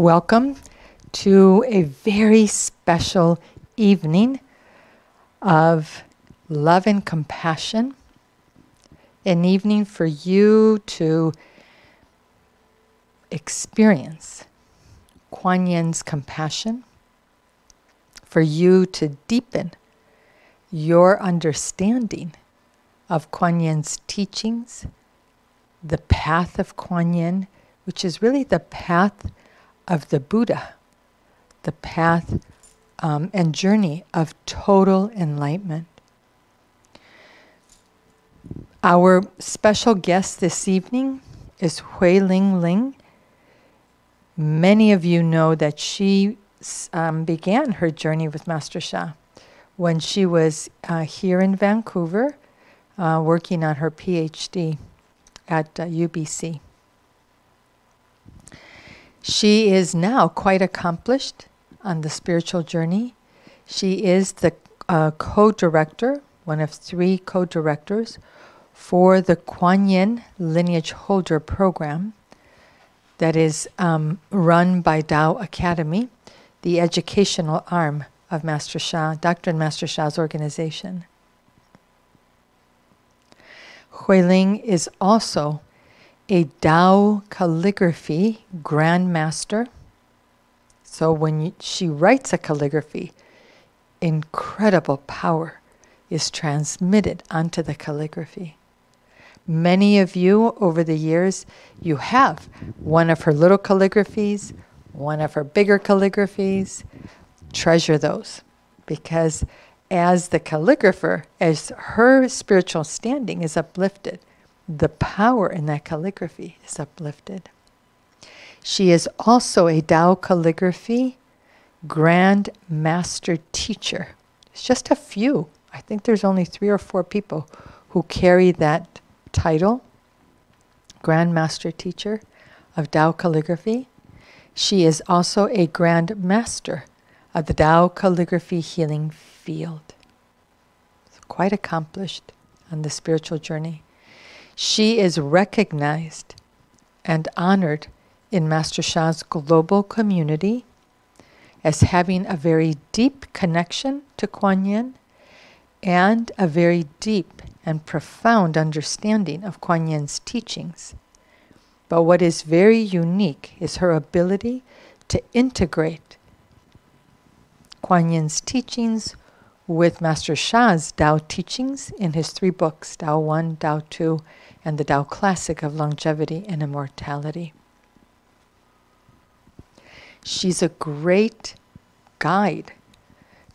Welcome to a very special evening of love and compassion. An evening for you to experience Kuan Yin's compassion, for you to deepen your understanding of Kuan Yin's teachings, the path of Kuan Yin, which is really the path of the Buddha, the path and journey of total enlightenment. Our special guest this evening is Hui Ling Ling. Many of you know that she began her journey with Master Sha when she was here in Vancouver working on her PhD at UBC. She is now quite accomplished on the spiritual journey. She is the co-director, one of 3 co-directors for the Kuan Yin Lineage Holder Program that is run by Tao Academy, the educational arm of Master Sha, Dr. and Master Sha's organization. Hui Ling is also a Tao calligraphy grandmaster. So when she writes a calligraphy, incredible power is transmitted onto the calligraphy. Many of you over the years, you have one of her little calligraphies, one of her bigger calligraphies. Treasure those, because as the calligrapher, as her spiritual standing is uplifted, the power in that calligraphy is uplifted. She is also a Tao calligraphy Grand Master Teacher. It's just a few. I think there's only 3 or 4 people who carry that title, Grand Master Teacher of Tao calligraphy. She is also a Grand Master of the Tao calligraphy healing field. So quite accomplished on the spiritual journey. She is recognized and honored in Master Sha's global community as having a very deep connection to Kuan Yin and a very deep and profound understanding of Kuan Yin's teachings. But what is very unique is her ability to integrate Kuan Yin's teachings with Master Sha's Tao teachings in his 3 books, Tao 1, Tao 2, and the Tao Classic of Longevity and Immortality. She's a great guide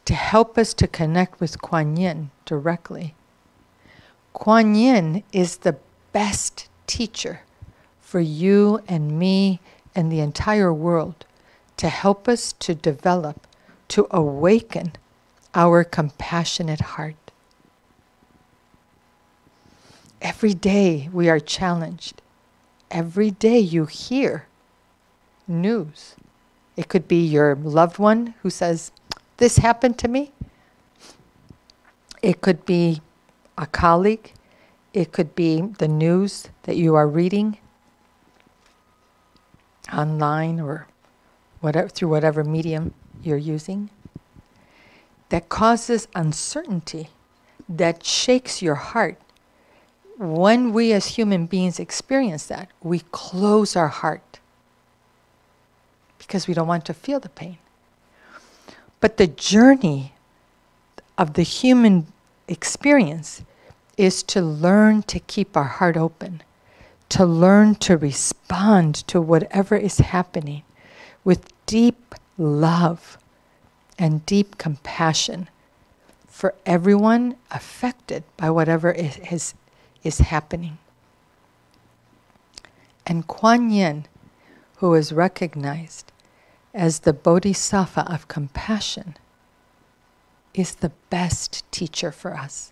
to help us to connect with Kuan Yin directly. Kuan Yin is the best teacher for you and me and the entire world to help us to develop, to awaken our compassionate heart. Every day we are challenged. Every day you hear news. It could be your loved one who says, "This happened to me." It could be a colleague. It could be the news that you are reading online or whatever, through whatever medium you're using, that causes uncertainty, that shakes your heart. When we as human beings experience that, we close our heart because we don't want to feel the pain. But the journey of the human experience is to learn to keep our heart open, to learn to respond to whatever is happening with deep love and deep compassion for everyone affected by whatever is happening. And Kuan Yin, who is recognized as the Bodhisattva of compassion, is the best teacher for us.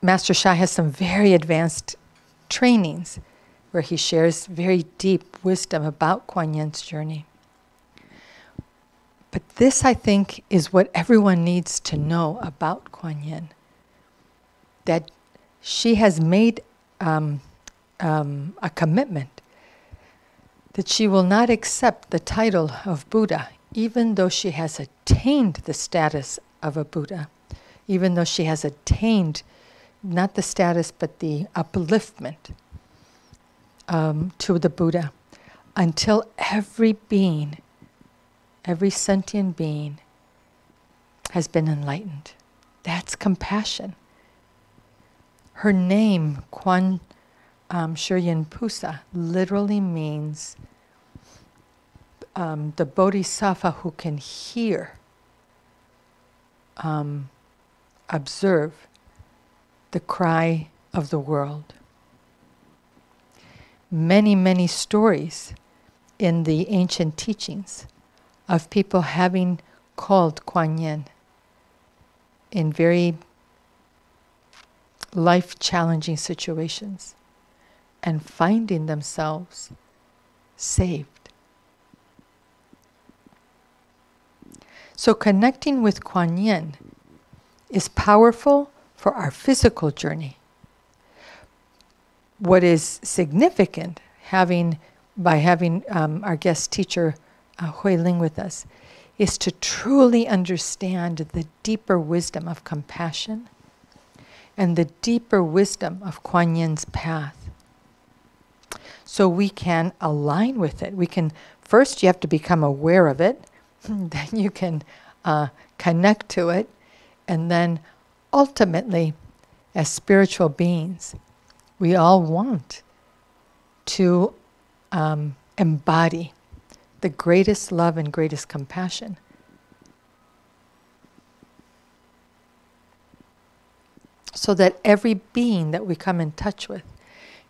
Master Sha has some very advanced trainings where he shares very deep wisdom about Kuan Yin's journey. But this, I think, is what everyone needs to know about Kuan Yin. That she has made a commitment that she will not accept the title of Buddha, even though she has attained the status of a Buddha, even though she has attained not the status but the upliftment to the Buddha, until every being, every sentient being has been enlightened. That's compassion. Her name, Kwan Shiryan Pusa, literally means the bodhisattva who can hear, observe the cry of the world. Many, many stories in the ancient teachings of people having called Kuan Yin in very life-challenging situations and finding themselves saved. So connecting with Kuan Yin is powerful for our physical journey. What is significant by having our guest teacher Hui Ling with us is to truly understand the deeper wisdom of compassion and the deeper wisdom of Kuan Yin's path. So we can align with it. First you have to become aware of it, then you can connect to it, and then ultimately, as spiritual beings, we all want to embody the greatest love and greatest compassion. So that every being that we come in touch with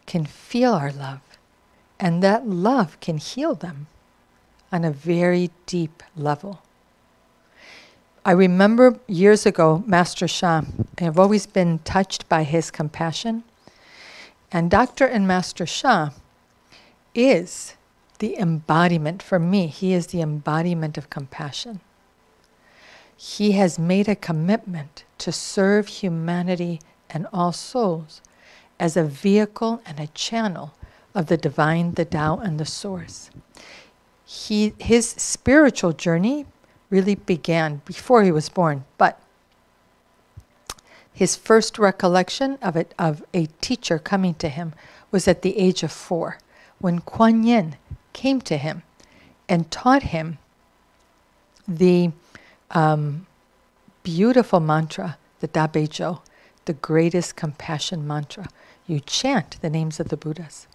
can feel our love, and that love can heal them on a very deep level. I remember years ago, Master Sha, I've always been touched by his compassion. And Dr. and Master Sha is the embodiment, for me, he is the embodiment of compassion. He has made a commitment to serve humanity and all souls as a vehicle and a channel of the divine, the Tao, and the Source. His spiritual journey really began before he was born, but his first recollection of a teacher coming to him was at the age of 4, when Kuan Yin came to him and taught him the beautiful mantra, the Da Bei Zhou, the greatest compassion mantra. You chant the names of the Buddhas.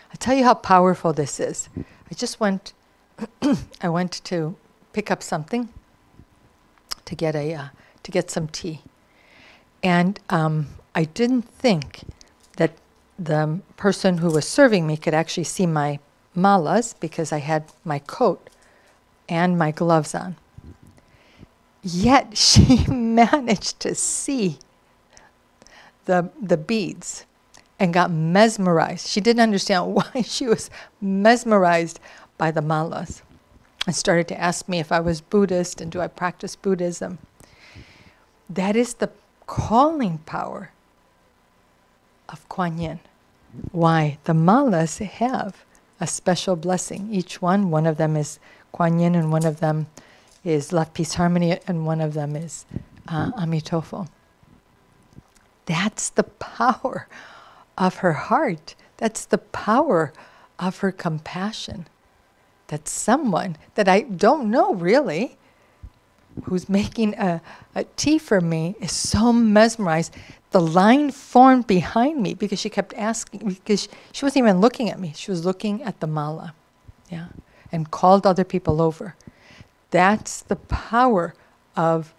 I'll tell you how powerful this is. I went to pick up something to get some tea. And I didn't think that the person who was serving me could actually see my malas because I had my coat and my gloves on. Yet she managed to see the beads and got mesmerized. She didn't understand why she was mesmerized by the malas and started to ask me if I was Buddhist and do I practice Buddhism. That is the calling power of Kuan Yin. Why? The malas have a special blessing. Each one of them is Kuan Yin, and one of them is Love, Peace, Harmony, and one of them is Amitofo. That's the power of her heart. That's the power of her compassion. That someone that I don't know really, who's making a tea for me, is so mesmerized. The line formed behind me because she kept asking, because she wasn't even looking at me. She was looking at the mala, yeah, and called other people over. That's the power of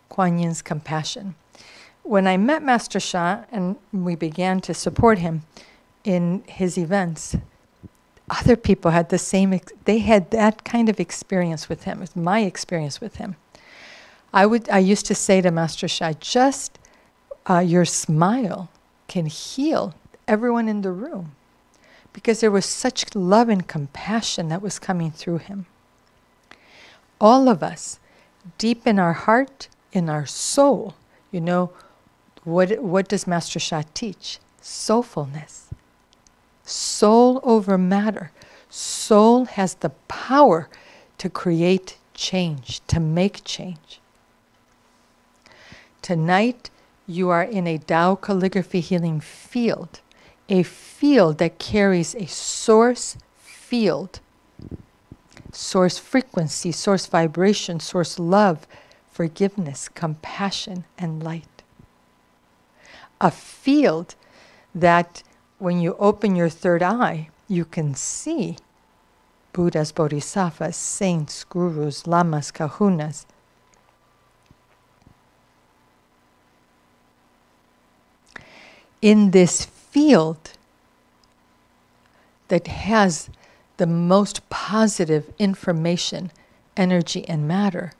Kuan Yin's compassion. When I met Master Sha and we began to support him in his events, other people had the same, they had that kind of experience with him. It was my experience with him. I used to say to Master Sha, just your smile can heal everyone in the room, because there was such love and compassion that was coming through him. All of us, deep in our heart, in our soul, you know, what does Master Sha teach? soulfulness. Soul over matter. Soul has the power to create change, to make change. Tonight, you are in a Tao calligraphy healing field, a field that carries a source field, source frequency, source vibration, source love, forgiveness, compassion, and light. A field that when you open your third eye, you can see Buddhas, Bodhisattvas, saints, gurus, lamas, kahunas. In this field that has the most positive information, energy, and matter,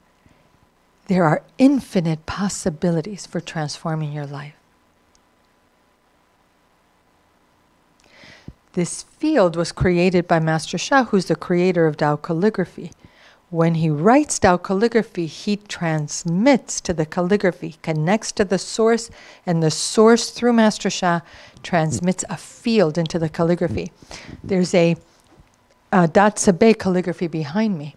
there are infinite possibilities for transforming your life. This field was created by Master Sha, who's the creator of Tao calligraphy. When he writes Tao calligraphy, he transmits to the calligraphy, connects to the source, and the source through Master Sha transmits a field into the calligraphy. There's a Datsabe calligraphy behind me.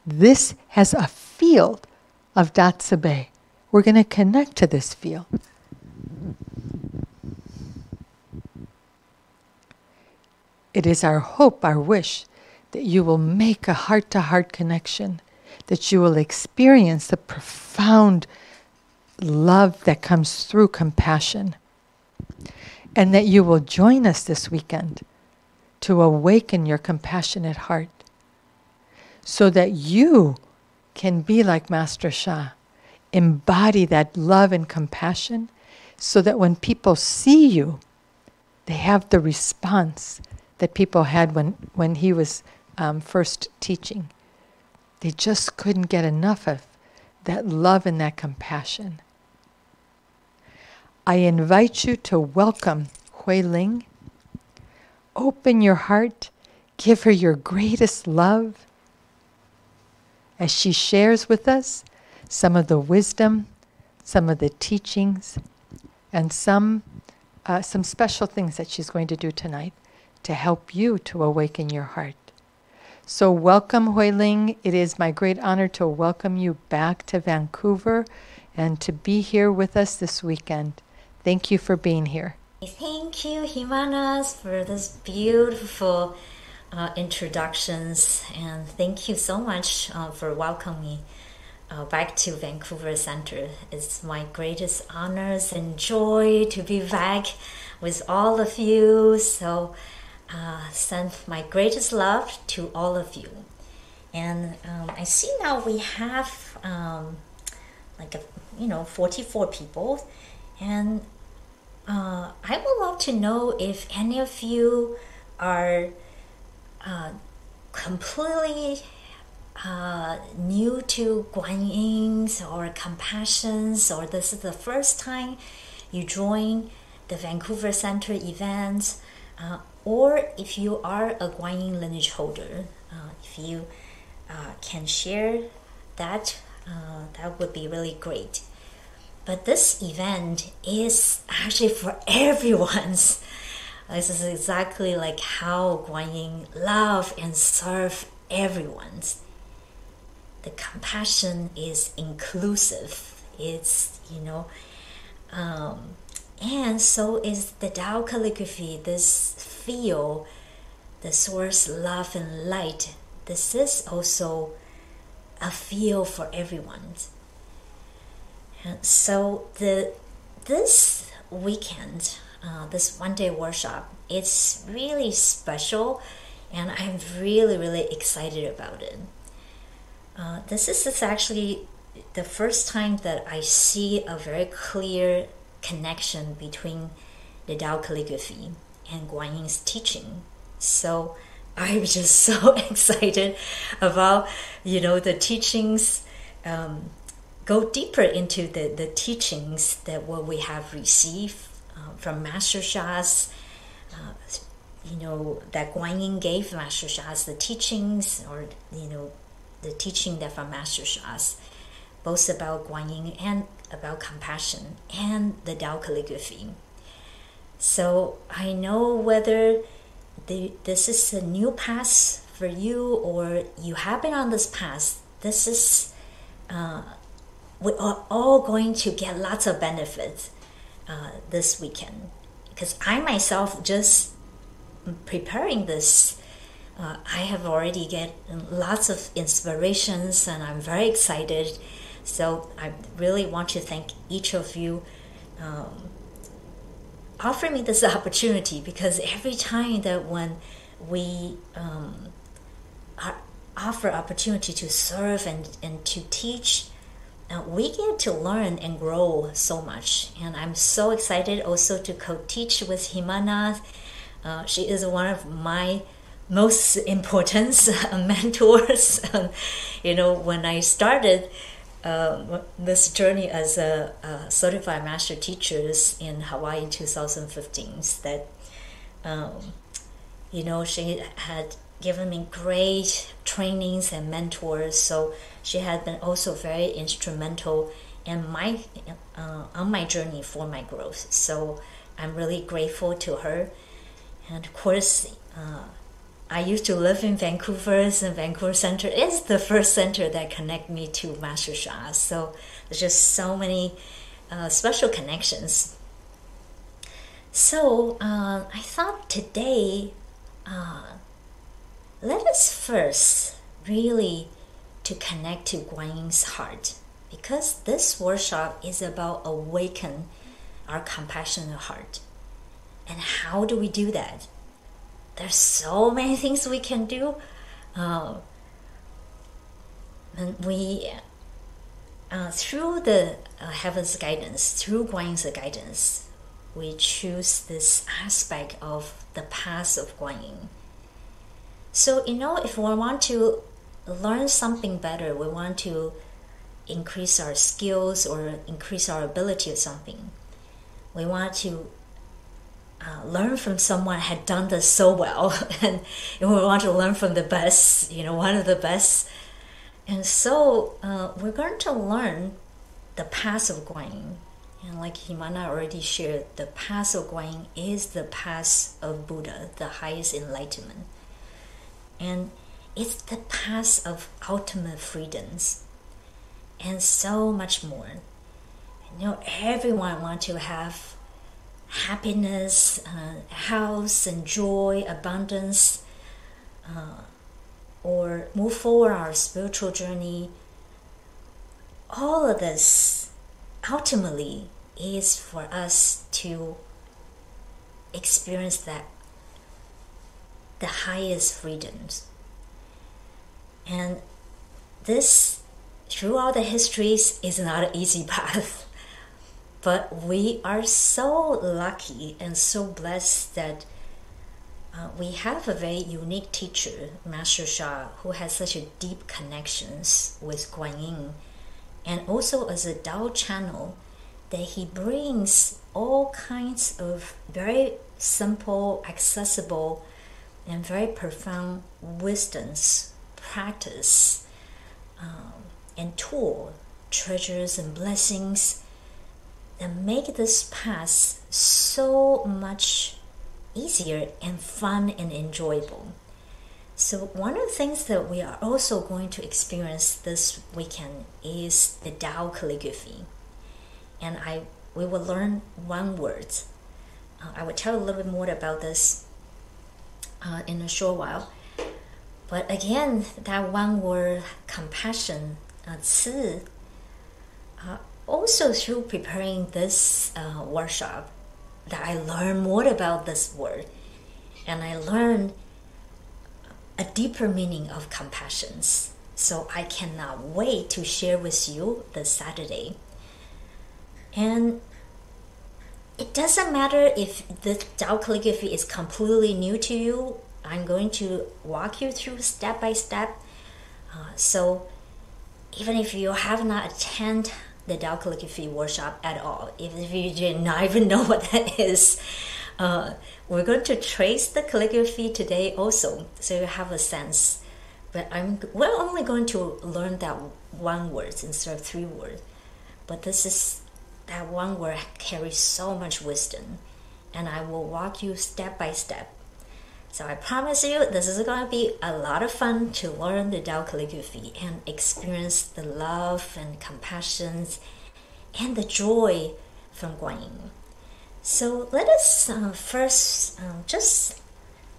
This has a field of Datsabe. We're going to connect to this field. It is our hope, our wish, that you will make a heart-to-heart connection, that you will experience the profound love that comes through compassion, and that you will join us this weekend to awaken your compassionate heart so that you can be like Master Sha, embody that love and compassion so that when people see you, they have the response that people had when he was first teaching. They just couldn't get enough of that love and that compassion. I invite you to welcome Hui Ling. Open your heart, give her your greatest love as she shares with us some of the wisdom, some of the teachings, and some special things that she's going to do tonight to help you to awaken your heart. So welcome, Hui Ling. It is my great honor to welcome you back to Vancouver and to be here with us this weekend. Thank you for being here. Thank you, Himanas, for this beautiful introductions, and thank you so much for welcoming me back to Vancouver Center. It's my greatest honors and joy to be back with all of you. So send my greatest love to all of you. And I see now we have 44 people, and I would love to know if any of you are completely new to Guanyin or Compassions, or this is the first time you join the Vancouver Center events, or if you are a Guanyin lineage holder, if you can share that, that would be really great. But this event is actually for everyone's. This is exactly like how Guanyin love and serve everyone's. The compassion is inclusive. It's, and so is the Tao calligraphy, this feel, the source, love and light. This is also a feel for everyone. And so this weekend, this one-day workshop, it's really special, and I'm really, really excited about it. This is actually the first time that I see a very clear connection between the Tao calligraphy and Guanyin's teaching. So I'm just so excited about, the teachings, go deeper into the teachings that what we have received from Master Sha's, that Guanyin gave Master Sha's the teachings, or, the teaching that from Master Sha's, both about Guanyin and about compassion and the Tao calligraphy. So I know whether this is a new path for you or you have been on this path. This is we are all going to get lots of benefits this weekend, because I myself just preparing this, I have already get lots of inspirations and I'm very excited. So I really want to thank each of you offering me this opportunity, because every time that when we offer opportunity to serve and to teach, we get to learn and grow so much. And I'm so excited also to co-teach with Himana. She is one of my most important mentors. When I started this journey as a certified master teachers in Hawaii in 2015, that she had given me great trainings and mentors. So she had been also very instrumental in on my journey for my growth. So I'm really grateful to her. And of course, I used to live in Vancouver, and Vancouver Center is the first center that connect me to Master Sha. So there's just so many special connections. So I thought today, let us first really to connect to Guanyin's heart, because this workshop is about awaken our compassionate heart. And how do we do that? There's so many things we can do. And we, through the heaven's guidance, through Guanyin's guidance, we choose this aspect of the path of Guanyin. So, if we want to learn something better, we want to increase our skills or increase our ability of something, we want to learn from someone had done this so well, and we want to learn from the best, one of the best. And so we're going to learn the path of Guanyin. And like Himana already shared, the path of Guanyin is the path of Buddha, the highest enlightenment. And it's the path of ultimate freedoms and so much more. Everyone wants to have happiness, health and joy, abundance, or move forward our spiritual journey. All of this ultimately is for us to experience that the highest freedoms. And this, throughout the histories, is not an easy path. But we are so lucky and so blessed that we have a very unique teacher, Master Sha, who has such a deep connections with Guanyin, and also as a Tao channel, that he brings all kinds of very simple, accessible, and very profound wisdoms, practice, and tool, treasures and blessings that make this path so much easier and fun and enjoyable. So one of the things that we are also going to experience this weekend is the Tao calligraphy. And we will learn one word. I will tell a little bit more about this in a short while. But again, that one word, compassion, 慈, also through preparing this workshop, that I learned more about this word, and I learned a deeper meaning of compassion. So I cannot wait to share with you this Saturday. And it doesn't matter if the Tao calligraphy is completely new to you. I'm going to walk you through step by step. So even if you have not attended the Tao calligraphy workshop at all, even if you did not even know what that is, we're going to trace the calligraphy today also, so you have a sense. But we're only going to learn that one word instead of 3 words. But that one word carries so much wisdom, and I will walk you step by step. So I promise you, this is going to be a lot of fun to learn the Tao calligraphy and experience the love and compassion and the joy from Guanyin. So let us first just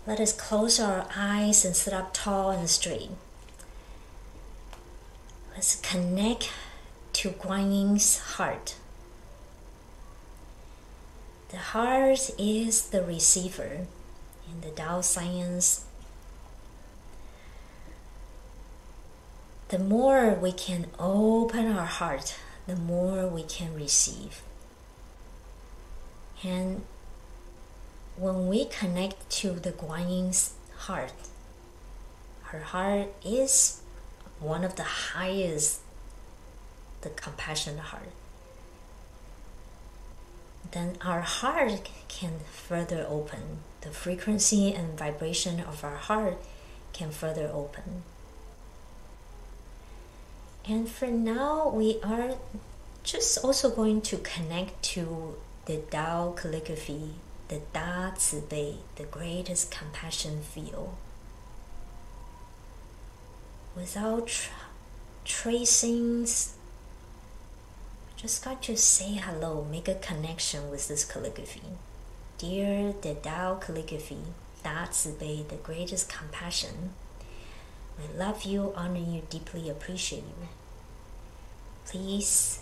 let us close our eyes and sit up tall and straight. Let's connect to Guanyin's heart. The heart is the receiver in the Tao science. The more we can open our heart, the more we can receive. And when we connect to the Guanyin's heart, her heart is one of the highest, the compassionate heart. Then our heart can further open. The frequency and vibration of our heart can further open. And for now, we are just also going to connect to the Tao calligraphy, the Da Zi Bei, the greatest compassion field. Without tracings, just got to say hello, make a connection with this calligraphy. Dear the Tao calligraphy, Da Zi Bei, the greatest compassion, I love you, honor you, deeply appreciate you. Please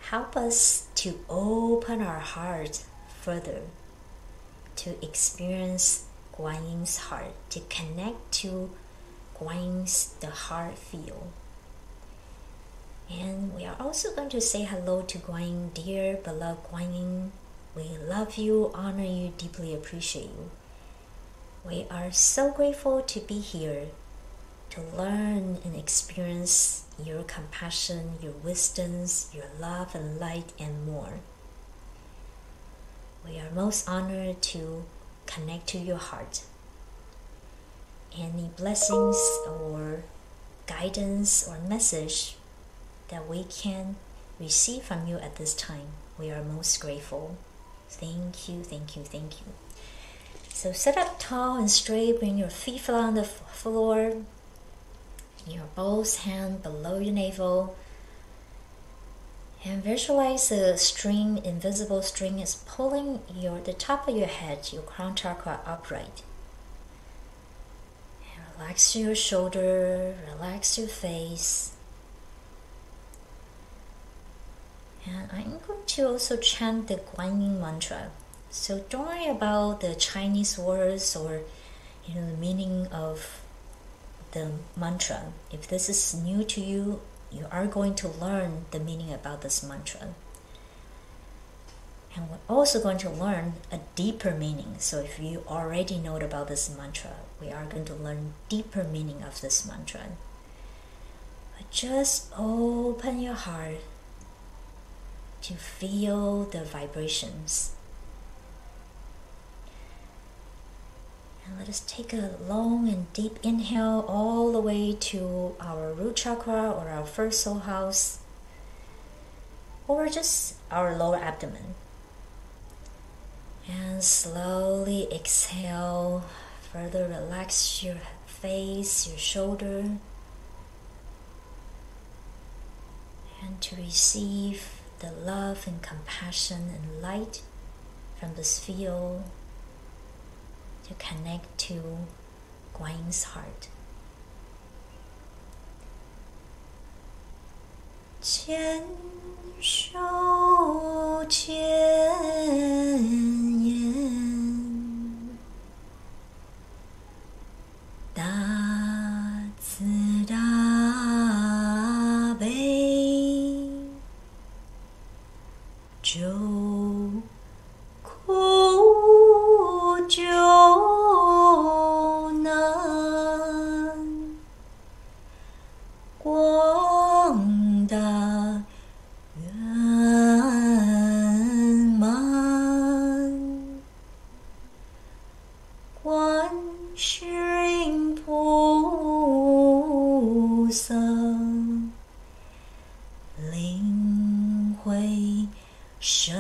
help us to open our heart further, to experience Guanyin's heart, to connect to Guanyin's the heart field. And we are also going to say hello to Guanyin. Dear beloved Guanyin, we love you, honor you, deeply appreciate you. We are so grateful to be here, to learn and experience your compassion, your wisdoms, your love and light, and more. We are most honored to connect to your heart. Any blessings or guidance or message that we can receive from you at this time, we are most grateful. Thank you, thank you, thank you. So sit up tall and straight, bring your feet flat on the floor, your both hands below your navel, and visualize the string, invisible string is pulling the top of your head, your crown chakra upright. And relax your shoulder, relax your face. And I'm going to also chant the Guanyin mantra. So don't worry about the Chinese words or the meaning of the mantra. If this is new to you, you are going to learn the meaning about this mantra. And we're also going to learn a deeper meaning. So if you already know about this mantra, we are going to learn deeper meaning of this mantra. But just open your heart to feel the vibrations. And let us take a long and deep inhale all the way to our root chakra or our first soul house, or just our lower abdomen. And slowly exhale, further relax your face, your shoulder, and to receive the love and compassion and light from this field, to connect to Guanyin's heart. 千手千眼，大慈大悲，救苦救难，广大圆满，观世音菩萨领会神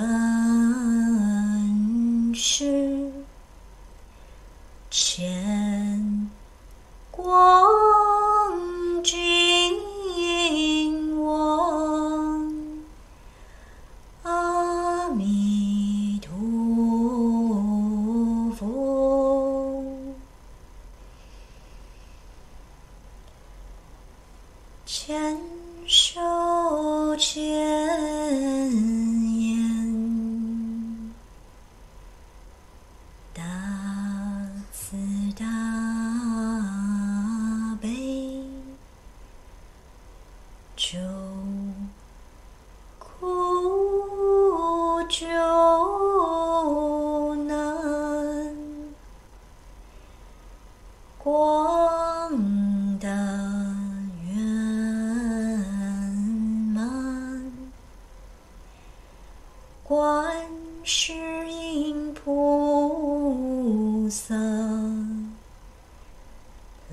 观世音菩萨，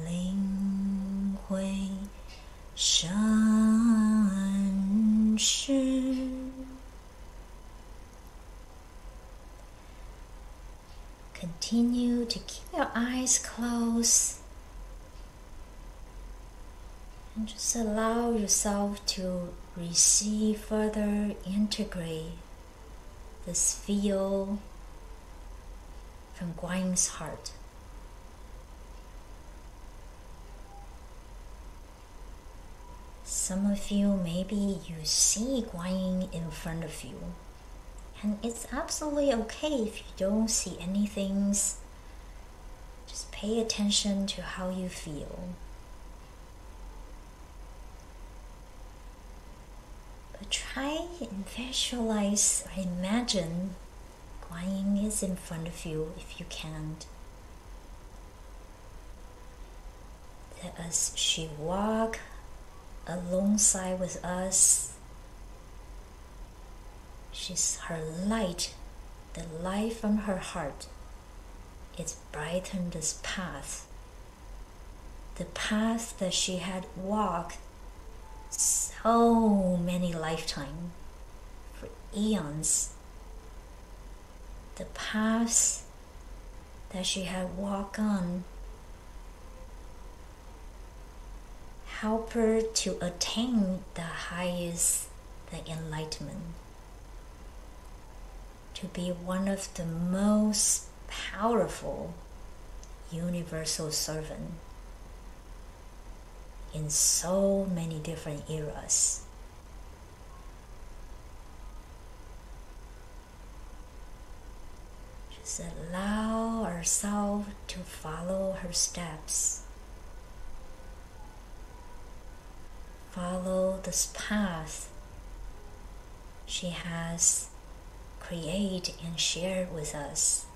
灵慧善事。Continue to keep your eyes closed and just allow yourself to receive, further integrate this feel from Guanyin's heart. Some of you, maybe you see Guanyin in front of you, and it's absolutely okay if you don't see anything. Just pay attention to how you feel. But try and visualize or imagine Guanyin is in front of you if you can't. That as she walks alongside with us, she's her light, the light from her heart. It's brightened this path, the path that she had walked so many lifetimes, for eons, the paths that she had walked on, help her to attain the highest, the enlightenment, to be one of the most powerful universal servants in so many different eras. Just allow ourselves to follow her steps. Follow this path she has created and shared with us.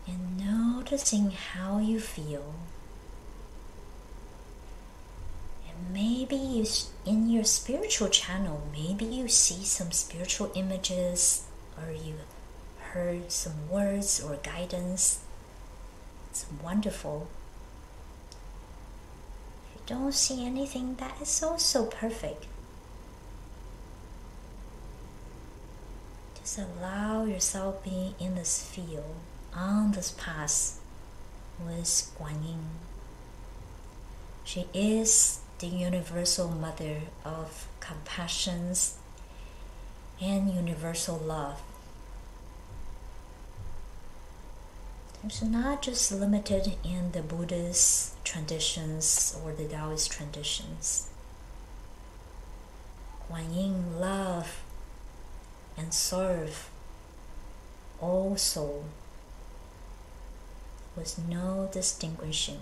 And noticing how you feel. And maybe you, in your spiritual channel, maybe you see some spiritual images, or you heard some words or guidance. It's wonderful. If you don't see anything, that is also perfect. Just allow yourself being in this field, on this path with Guanyin. She is the universal mother of compassion and universal love. It's not just limited in the Buddhist traditions or the Taoist traditions. Guanyin love and serve all souls with no distinction.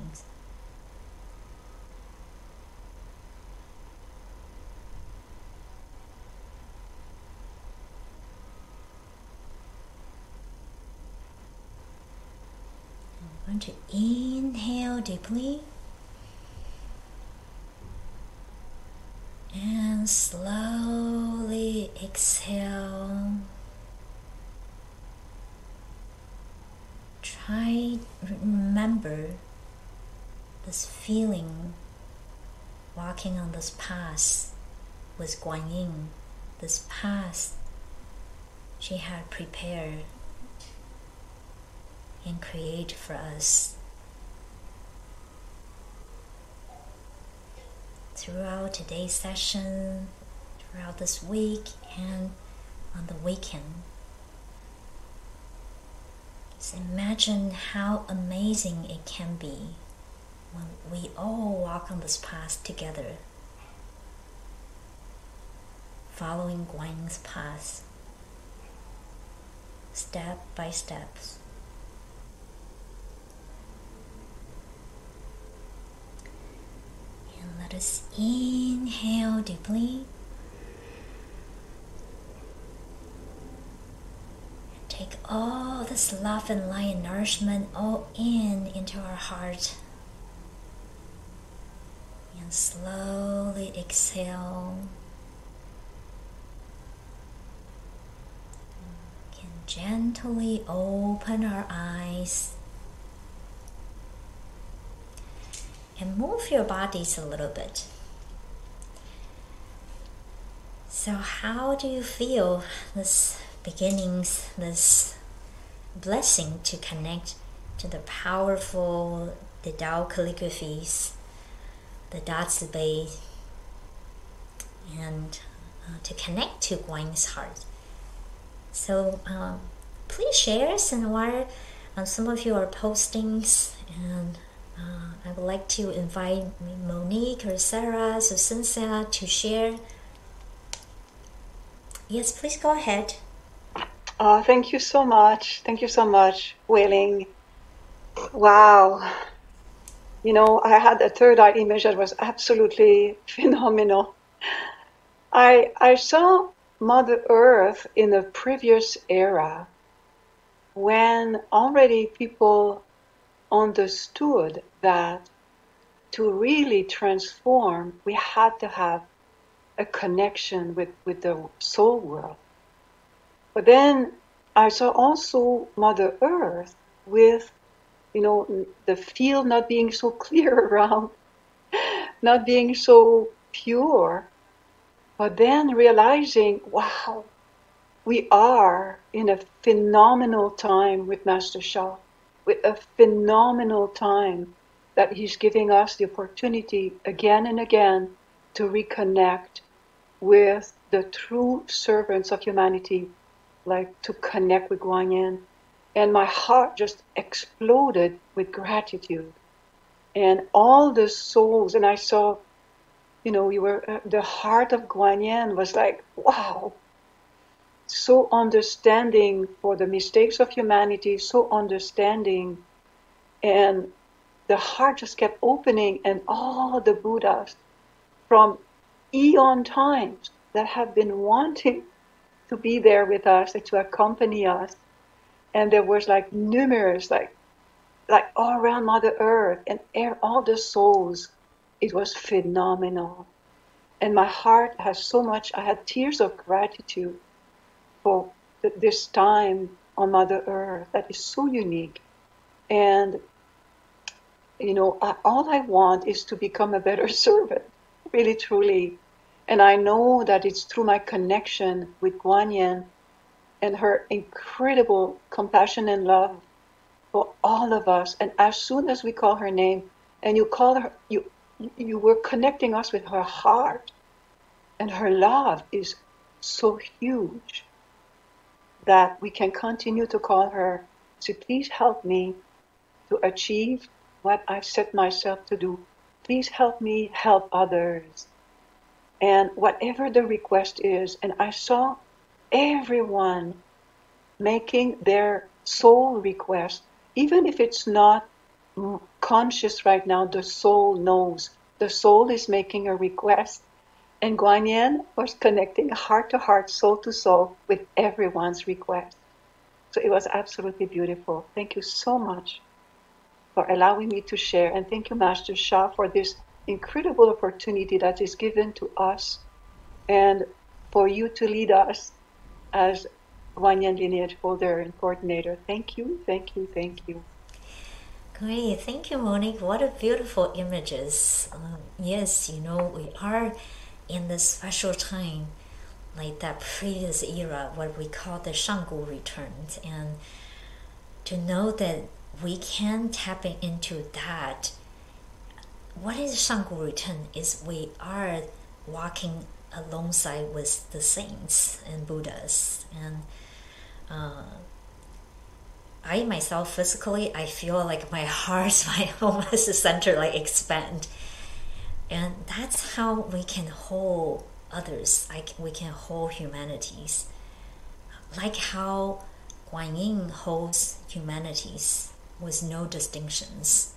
I'm going to inhale deeply and slowly exhale. Try to remember this feeling walking on this path with Guanyin, this path she had prepared and created for us. Throughout today's session, throughout this week, and on the weekend. Just imagine how amazing it can be when we all walk on this path together, following Guanyin's path, step by step. And let us inhale deeply. Take all this love and light and nourishment all into our heart. And Slowly exhale. We can gently open our eyes and move your bodies a little bit. So how do you feel this beginnings, this blessing to connect to the powerful, the Tao calligraphies, the Da Bei, and to connect to Guan's heart? So please share some of your postings, and I would like to invite Monique or Sarah, so Cynthia to share. Yes, please go ahead. Thank you so much. Thank you so much, Wei-Ling. Wow. You know, I had a third eye image that was absolutely phenomenal. I saw Mother Earth in a previous era when already people understood that to really transform, we had to have a connection with the soul world. But then I saw also Mother Earth with, you know, the field not being so clear around, not being so pure, but then realizing, wow, we are in a phenomenal time with Master Sha, with a phenomenal time that he's giving us the opportunity again and again to reconnect with the true servants of humanity, like to connect with Guan Yin. And my heart just exploded with gratitude. And all the souls, and I saw, you know, you were the heart of Guan Yin was like, wow, so understanding for the mistakes of humanity, so understanding. And the heart just kept opening, and all the Buddhas from eon times that have been wanting to be there with us and to accompany us. And there was like numerous, like all around Mother Earth and all the souls. It was phenomenal. And my heart has so much, I had tears of gratitude for this time on Mother Earth that is so unique. And, you know, all I want is to become a better servant, really, truly. And I know that it's through my connection with Guan Yin and her incredible compassion and love for all of us. And as soon as we call her name, and you call her, you were connecting us with her heart, and her love is so huge that we can continue to call her. So please help me to achieve what I've set myself to do. Please help me help others. And whatever the request is, and I saw everyone making their soul request, even if it's not conscious right now, the soul knows. The soul is making a request. And Guan Yin was connecting heart to heart, soul to soul with everyone's request. So it was absolutely beautiful. Thank you so much for allowing me to share. And thank you, Master Sha, for this incredible opportunity that is given to us and for you to lead us as Guan Yin lineage holder and coordinator. Thank you, thank you, thank you. Great, thank you, Monique. What a beautiful images. Yes, you know, we are in this special time, like that previous era, what we call the Shanggu returns, and to know that we can tap into that. What is Shanggu return is we are walking alongside with the saints and Buddhas, and I myself physically, I feel like my heart, my almost center like expand. And that's how we can hold others, like we can hold humanities. Like how Guan Yin holds humanities with no distinctions.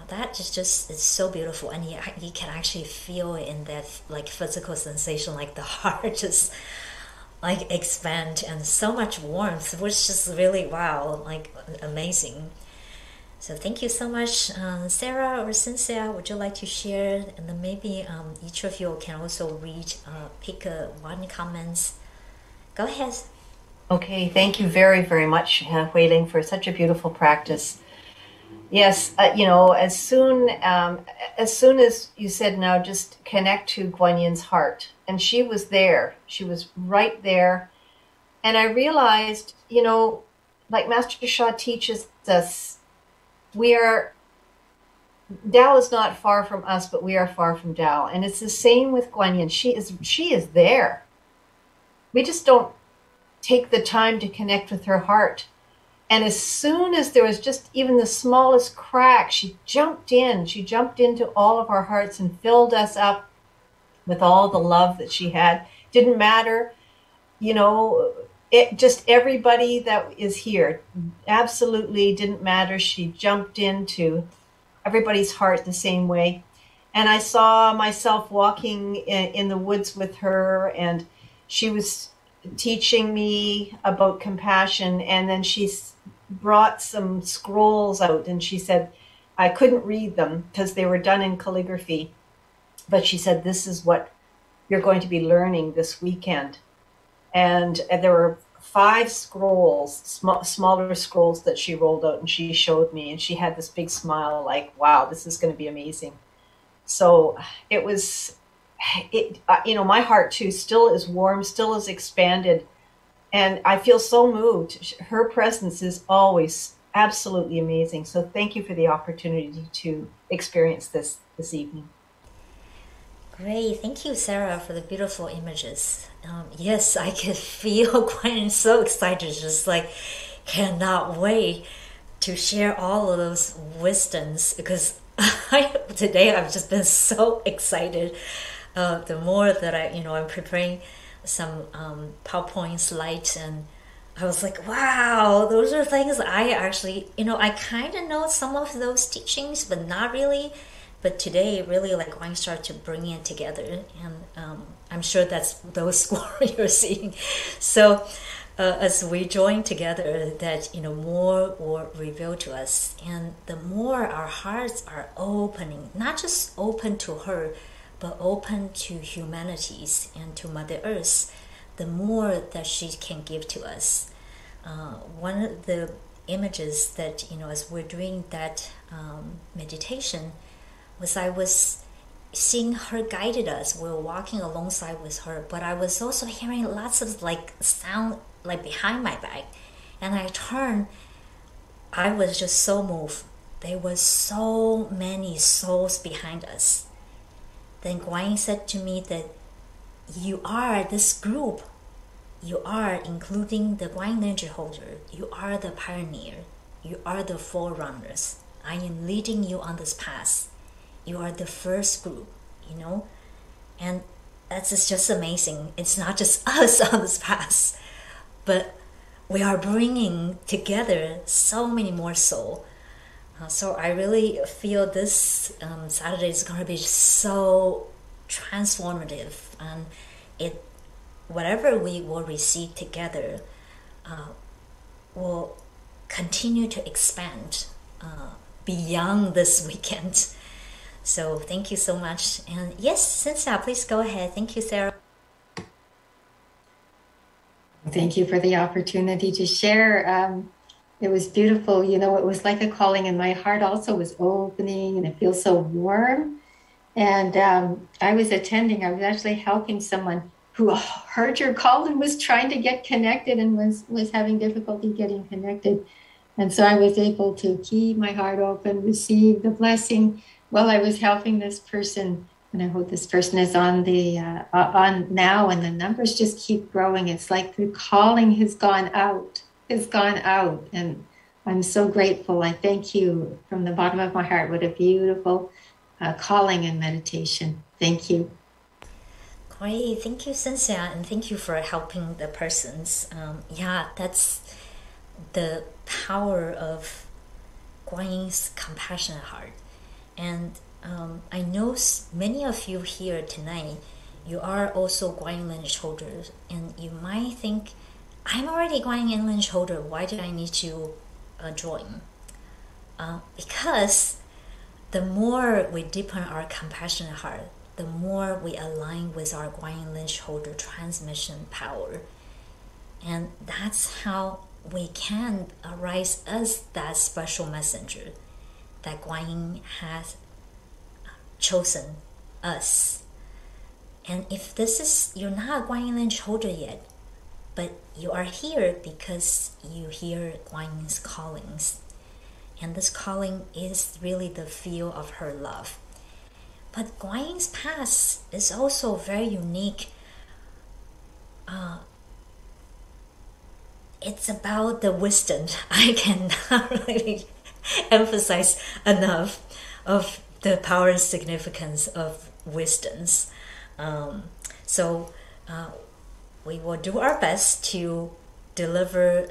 That is just, it's so beautiful. And you can actually feel it in that like physical sensation, like the heart just like expand and so much warmth, which is really, wow, like amazing. So thank you so much. Sarah or Cynthia, would you like to share? And then maybe each of you can also read, pick one comments. Go ahead. Okay, thank you very, very much, Hui Ling, for such a beautiful practice. Yes, as soon as you said now, just connect to Guan Yin's heart, and she was there. She was right there, and I realized, like Master Sha teaches us, Tao is not far from us, but we are far from Tao, and it's the same with Guan Yin. She is there. We just don't take the time to connect with her heart. And as soon as there was just even the smallest crack, she jumped in. She jumped into all of our hearts and filled us up with all the love that she had. Didn't matter, it just everybody that is here, absolutely didn't matter. She jumped into everybody's heart the same way. And I saw myself walking in the woods with her, and she was teaching me about compassion, and then she brought some scrolls out, and she said, I couldn't read them because they were done in calligraphy, but she said, this is what you're going to be learning this weekend. And there were 5 scrolls, smaller scrolls that she rolled out, and she showed me, and she had this big smile like, wow, this is going to be amazing. So it was, my heart too still is warm, still is expanded. And I feel so moved. Her presence is always absolutely amazing. So thank you for the opportunity to experience this evening. Great. Thank you, Sarah, for the beautiful images. Yes, I can feel quite so excited, just like cannot wait to share all of those wisdoms, because today I've just been so excited. The more that I'm preparing some PowerPoint slides, and I was like, wow, those are things I actually, I kind of know some of those teachings, but not really. But today, really, like when I start to bring it together, and I'm sure that's those squirrels you're seeing. So as we join together, that more will reveal to us, and the more our hearts are opening, not just open to her, but open to humanities and to Mother Earth, the more that she can give to us. One of the images that as we're doing that meditation, I was seeing her guided us. We were walking alongside with her, but I was also hearing lots of sound behind my back. And I turned, I was just so moved. There were so many souls behind us. Then Guan Yin said to me that you are this group. You are, including the Guan Yin energy holder. You are the pioneer. You are the forerunners. I am leading you on this path. You are the first group, and that's just amazing. It's not just us on this path, but we are bringing together so many more souls. So I really feel this Saturday is going to be so transformative, and whatever we will receive together will continue to expand beyond this weekend. So thank you so much. And yes, Cynthia, please go ahead. Thank you, Sarah. Thank you for the opportunity to share. It was beautiful. It was like a calling, and my heart also was opening, and it feels so warm. And I was actually helping someone who heard your call and was trying to get connected and was having difficulty getting connected. And so I was able to keep my heart open, receive the blessing while I was helping this person. And I hope this person is on on now, and the numbers just keep growing. It's like the calling has gone out. And I'm so grateful. I thank you from the bottom of my heart. What a beautiful calling and meditation. Thank you. Great. Thank you, Cynthia, and thank you for helping the persons. That's the power of Guan Yin's compassionate heart. And I know many of you here tonight, you are also Guan Yin lineage holders, and you might think, I'm already Guan Yin lineage holder, why do I need to join? because the more we deepen our compassionate heart, the more we align with our Guanyin Lynch holder transmission power. And that's how we can arise as that special messenger that Guanyin has chosen us. And if you're not a Guanyin Lynch holder yet, but you are here because you hear Guanyin's callings. And this calling is really the feel of her love. But Guanyin's path is also very unique. It's about the wisdom. I cannot really emphasize enough of the power and significance of wisdoms. So we will do our best to deliver,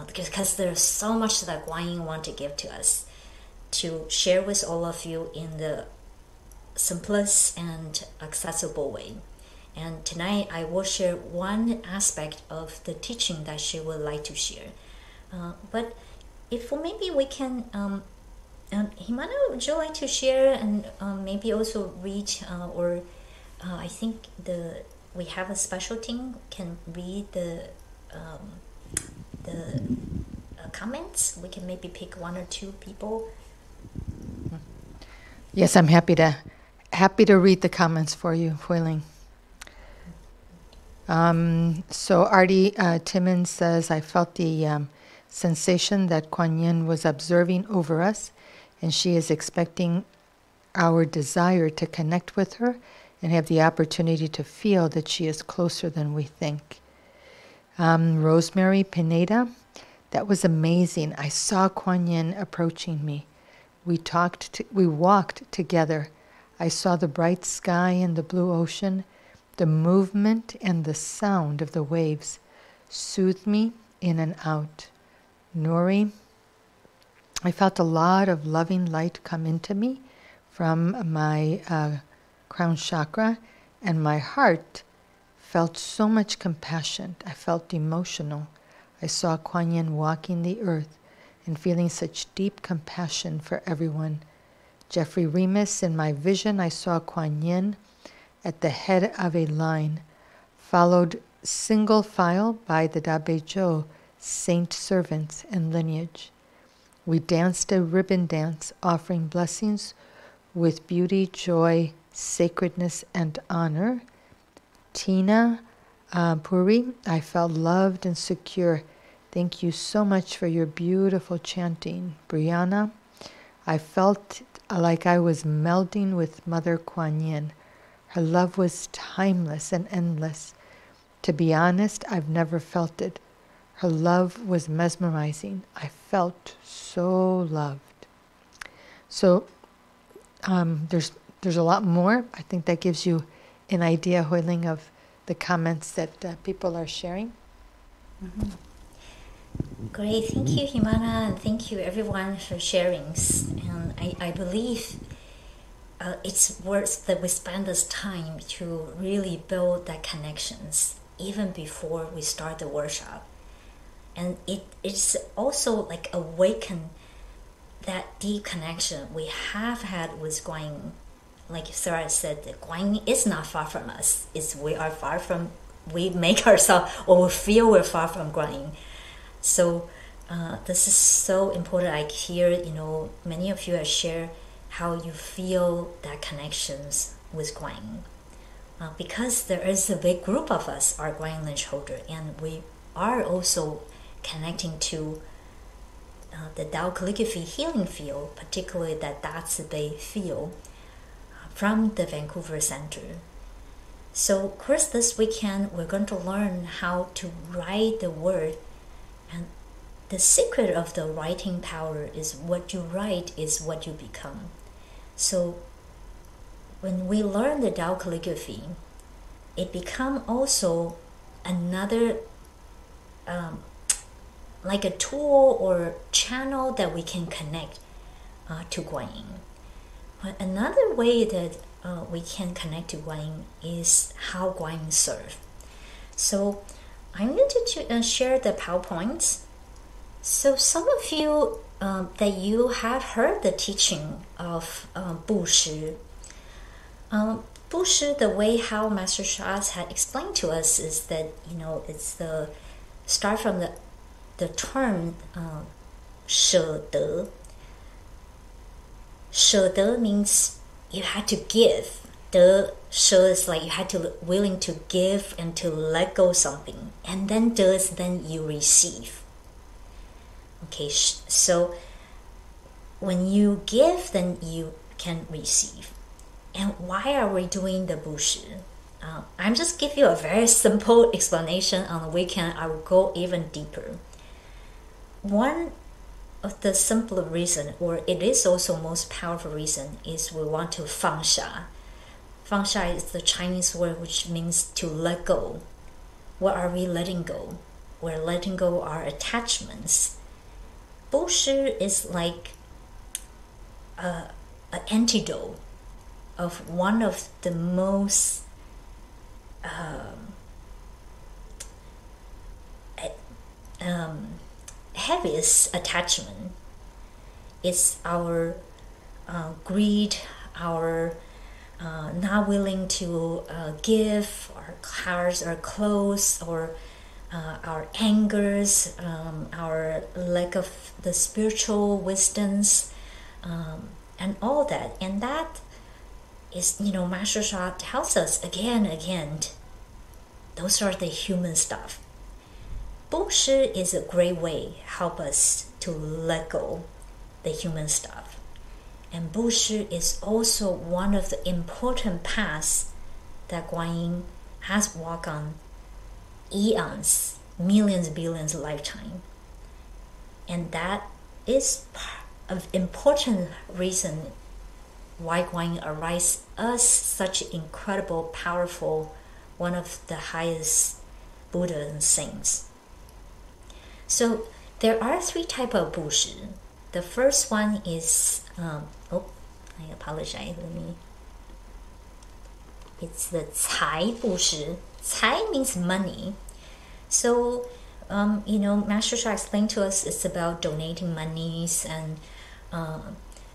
because there's so much that Guanyin want to give to us, to share with all of you in the simplest and accessible way. And tonight I will share one aspect of the teaching that she would like to share. But if maybe we can, Himana, would you like to share and maybe also read, I think we have a special team can read the comments. We can maybe pick one or two people. Yes, I'm happy to read the comments for you, Huiling. So Artie Timmons says, I felt the sensation that Kuan Yin was observing over us, and she is expecting our desire to connect with her and have the opportunity to feel that she is closer than we think. Rosemary Pineda, that was amazing. I saw Kuan Yin approaching me. We walked together. I saw the bright sky and the blue ocean. The movement and the sound of the waves soothed me in and out. Nori, I felt a lot of loving light come into me from my crown chakra, and my heart felt so much compassion. I felt emotional. I saw Kuan Yin walking the earth and feeling such deep compassion for everyone. Jeffrey Remus, in my vision, I saw Kuan Yin at the head of a line, followed single file by the Dabeijo saint servants and lineage. We danced a ribbon dance, offering blessings with beauty, joy, sacredness, and honor. Tina Puri, I felt loved and secure. Thank you so much for your beautiful chanting. Brianna, I felt like I was melding with Mother Kuan Yin. Her love was timeless and endless. To be honest, I've never felt it. Her love was mesmerizing. I felt so loved. So there's a lot more. I think that gives you an idea, Huiling, of the comments that people are sharing. Mm-hmm. Great. Thank you, Himana, and thank you everyone for sharing. And I believe it's worth that we spend this time to really build that connections even before we start the workshop. And it's also like awaken that deep connection we have had with Guanyin. Like Sarah said, the Guanyin is not far from us. We make ourselves, or we feel we're far from Guanyin. So this is so important. I hear, many of you have shared how you feel that connections with Guanyin. Because there is a big group of us, our Guanyin Lynch holder, and we are also connecting to the Tao Calligraphy healing field, particularly that That's the Bay field from the Vancouver Center. So, of course, this weekend we're going to learn how to write the word, and the secret of the writing power is what you write is what you become. So, when we learn the Tao Calligraphy, it becomes also another like a tool or channel that we can connect to Guanyin. But another way that we can connect to Guanyin is how Guanyin serve. So I'm going to share the PowerPoints. So some of you that you have heard the teaching of 布施. 布施, the way how Master Shas had explained to us is that, it's the start from the term 舍得. 舍得 means you had to give. 得 is like you had to willing to give and to let go something. And then 得 is then you receive. Okay, so when you give, then you can receive. And why are we doing the 布施? I'm just give you a very simple explanation. On the weekend, I will go even deeper. One of the simpler reason, or it is also most powerful reason, is we want to 放下. 放下 is the Chinese word which means to let go. What are we letting go? We're letting go our attachments. 布施 is like an antidote of one of the most heaviest attachment. It's our greed, our not willing to give our cars, our clothes, or our angers, our lack of the spiritual wisdoms, and all that. And that is, Master Sha tells us again, those are the human stuff. 布施 is a great way help us to let go the human stuff. And 布施 is also one of the important paths that Guanyin has walked on eons, millions, billions lifetime. And that is an important reason why Guanyin arises us such incredible, powerful, one of the highest Buddha and saints. So there are three types of 布施. The first one is, I apologize, it's the 财布施. 财 means money. So, Master Sha explained to us it's about donating monies, and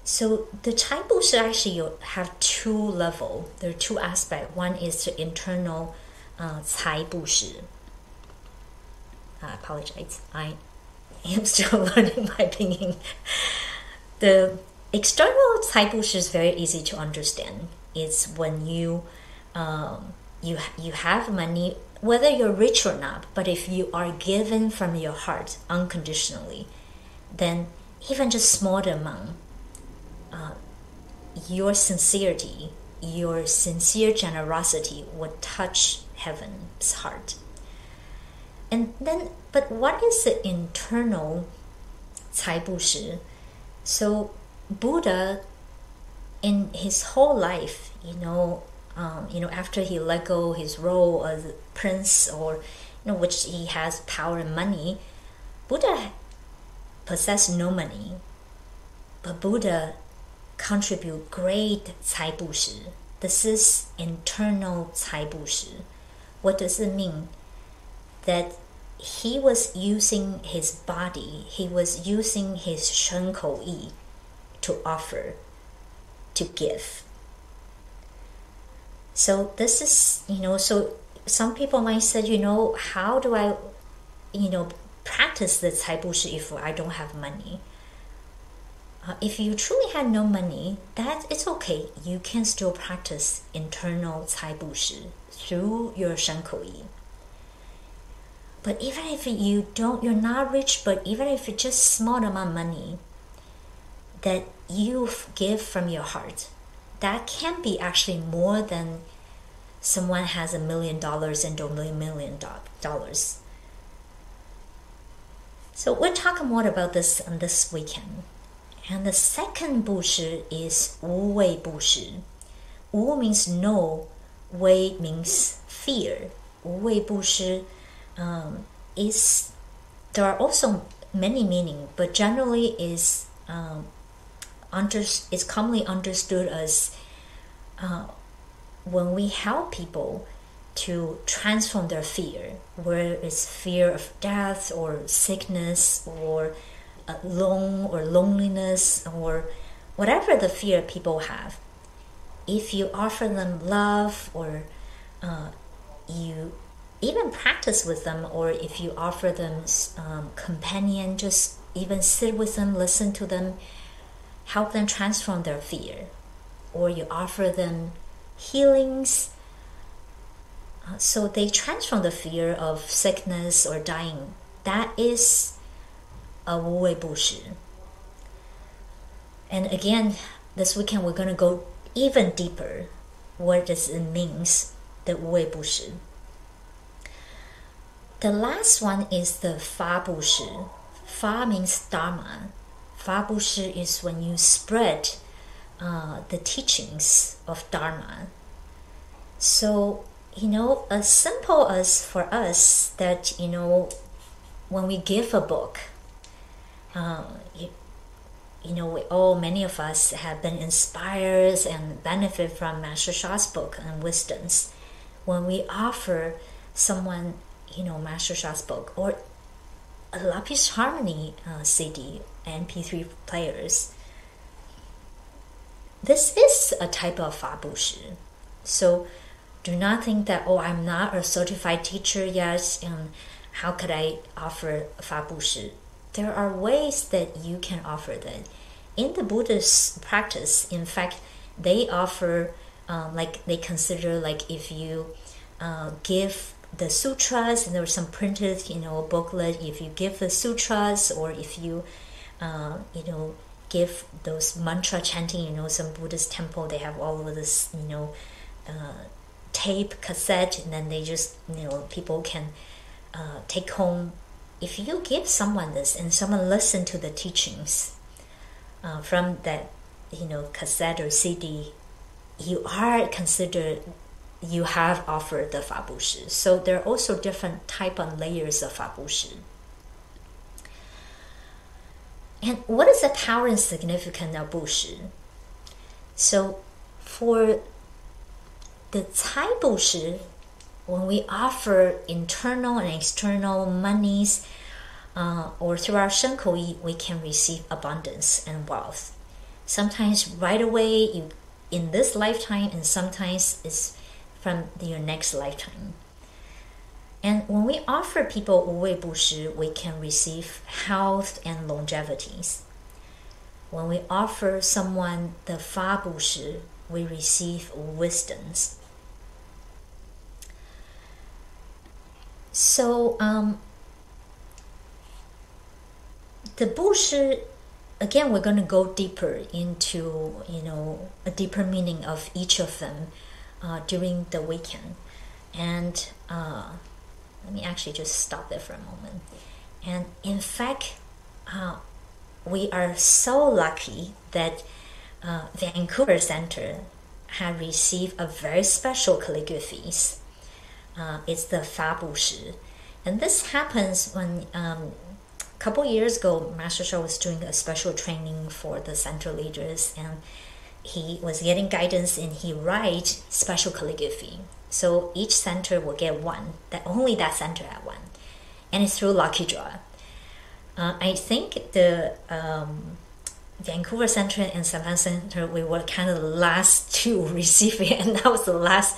so the 财布施actually you have two levels. There are two aspects. One is the internal 财布施. I apologize. I am still learning my pinyin. The external 财布施 is very easy to understand. It's when you have money, whether you're rich or not, but if you are given from your heart unconditionally, then even just small amount, your sincerity, your sincere generosity would touch heaven's heart. And then, but what is the internal 财布施? So Buddha, in his whole life, after he let go his role as a prince, or which he has power and money, Buddha possessed no money, but Buddha contribute great 财布施. This is internal 财布施. What does it mean? That he was using his body, he was using his 身口意 to offer, to give. So this is, so some people might say, how do I, practice the 财布施 if I don't have money? If you truly had no money, that it's okay. You can still practice internal 财布施 through your 身口意. But even if you're not rich, but even if it's just small amount of money that you give from your heart, that can be actually more than someone has $1 million and $1 million. So we'll talk more about this on this weekend. And the second 布施 is 无畏布施. 无 means no, 畏 means fear. 无畏布施 is, there are also many meanings, but generally is commonly understood as when we help people to transform their fear, whether it's fear of death or sickness or alone or loneliness or whatever the fear people have. If you offer them love, or you even practice with them, or if you offer them companion, just even sit with them, listen to them, help them transform their fear, or you offer them healings, so they transform the fear of sickness or dying. That is a 无畏布施. And again, this weekend we're going to go even deeper. What does it mean, the 无畏布施? The last one is the 法布施. Fa means Dharma. 法布施 is when you spread the teachings of Dharma. So, as simple as for us that, when we give a book, many of us have been inspired and benefit from Master Sha's book and wisdoms. When we offer someone, Master Sha's book, or a Lapis Harmony CD, MP3 players, this is a type of 法布施. So do not think that, I'm not a certified teacher yet, and how could I offer 法布施? There are ways that you can offer that. In the Buddhist practice, in fact, they offer, they consider, if you give the sutras, and there was some printed, booklet, if you give the sutras, or if you, give those mantra chanting, some Buddhist temple, they have all of this, tape, cassette, and then they just, people can take home. If you give someone this and someone listen to the teachings from that, cassette or CD, you are considered, you have offered the 法布施. So there are also different type and layers of 法布施. And what is the power and significance of 布施? So for the 财布施, when we offer internal and external monies, or through our 身口意, we can receive abundance and wealth. Sometimes right away, in this lifetime, and sometimes it's from your next lifetime. And when we offer people 无畏布施, we can receive health and longevities. When we offer someone the 法布施, we receive wisdoms. So, the 布施, again, we're going to go deeper into, a deeper meaning of each of them during the weekend. And let me actually just stop there for a moment. And in fact, we are so lucky that Vancouver Center had received a very special calligraphies. It's the 法布施. And this happens when a couple years ago, Master Sha was doing a special training for the center leaders, and he was getting guidance, and he write special calligraphy. So each center will get one, that only that center had one, and it's through lucky draw. I think the Vancouver Center and San Francisco Center, we were kind of the last to receive it, and that was the last.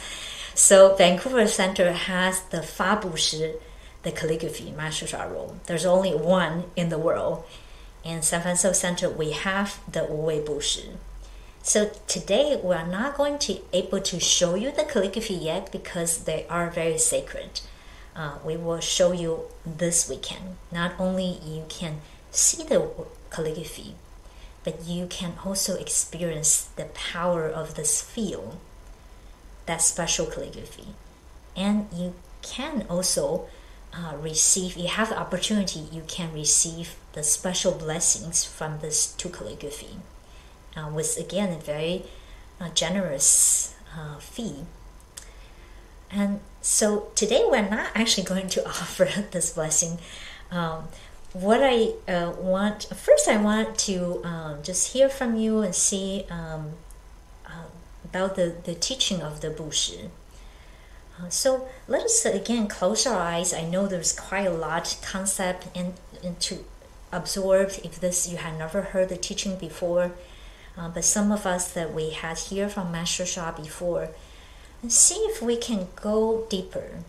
So Vancouver Center has the 法布施, the calligraphy, Master Sha wrote. There's only one in the world. And San Francisco Center, we have the 无畏布施. So today, we're not going to able to show you the calligraphy yet because they are very sacred. We will show you this weekend. Not only you can see the calligraphy, but you can also experience the power of this field, that special calligraphy. And you can also receive, you have the opportunity, you can receive the special blessings from this two calligraphy with, again, a very generous fee. And so today we're not actually going to offer this blessing. What I want, first I want to just hear from you and see about the teaching of the 布施. So let us again close our eyes. I know there's quite a lot concept and to absorbed if this you had never heard the teaching before. But some of us that we had here from Master Sha before, and see if we can go deeper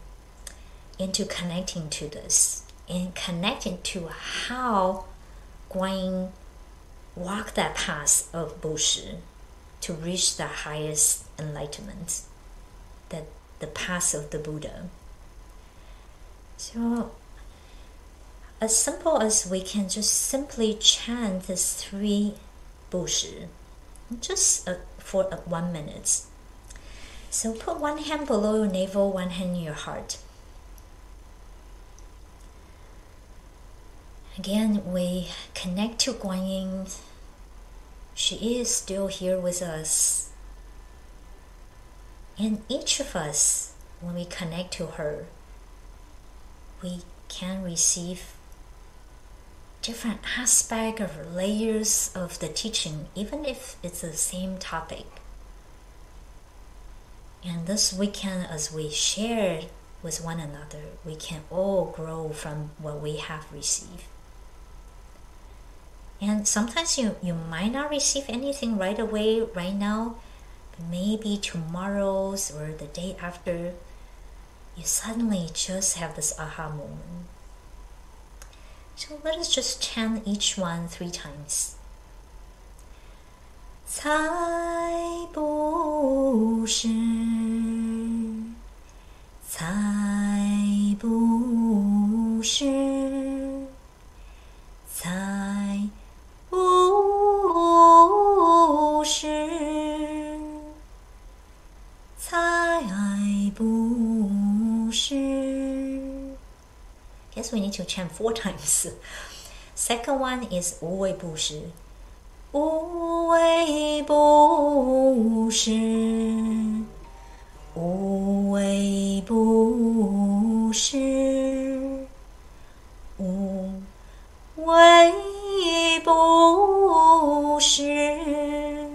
into connecting to this and connecting to how Guanyin walked that path of Bushi to reach the highest enlightenment, that the path of the Buddha. So as simple as we can just simply chant these 3 Bushi, just for 1 minute. So put one hand below your navel, one hand in your heart. Again, we connect to Guanyin. She is still here with us. And each of us, when we connect to her, we can receive different aspects or layers of the teaching, even if it's the same topic. And this weekend, as we share with one another, we can all grow from what we have received. And sometimes you might not receive anything right away, right now, but maybe tomorrow's or the day after, you suddenly just have this aha moment. So let us just chant each one 3 times. 才不是，才不是，才不是，才不是。Guess we need to chant 4 times. Second one is 无为不施。无为不施，无为不施，无为不施，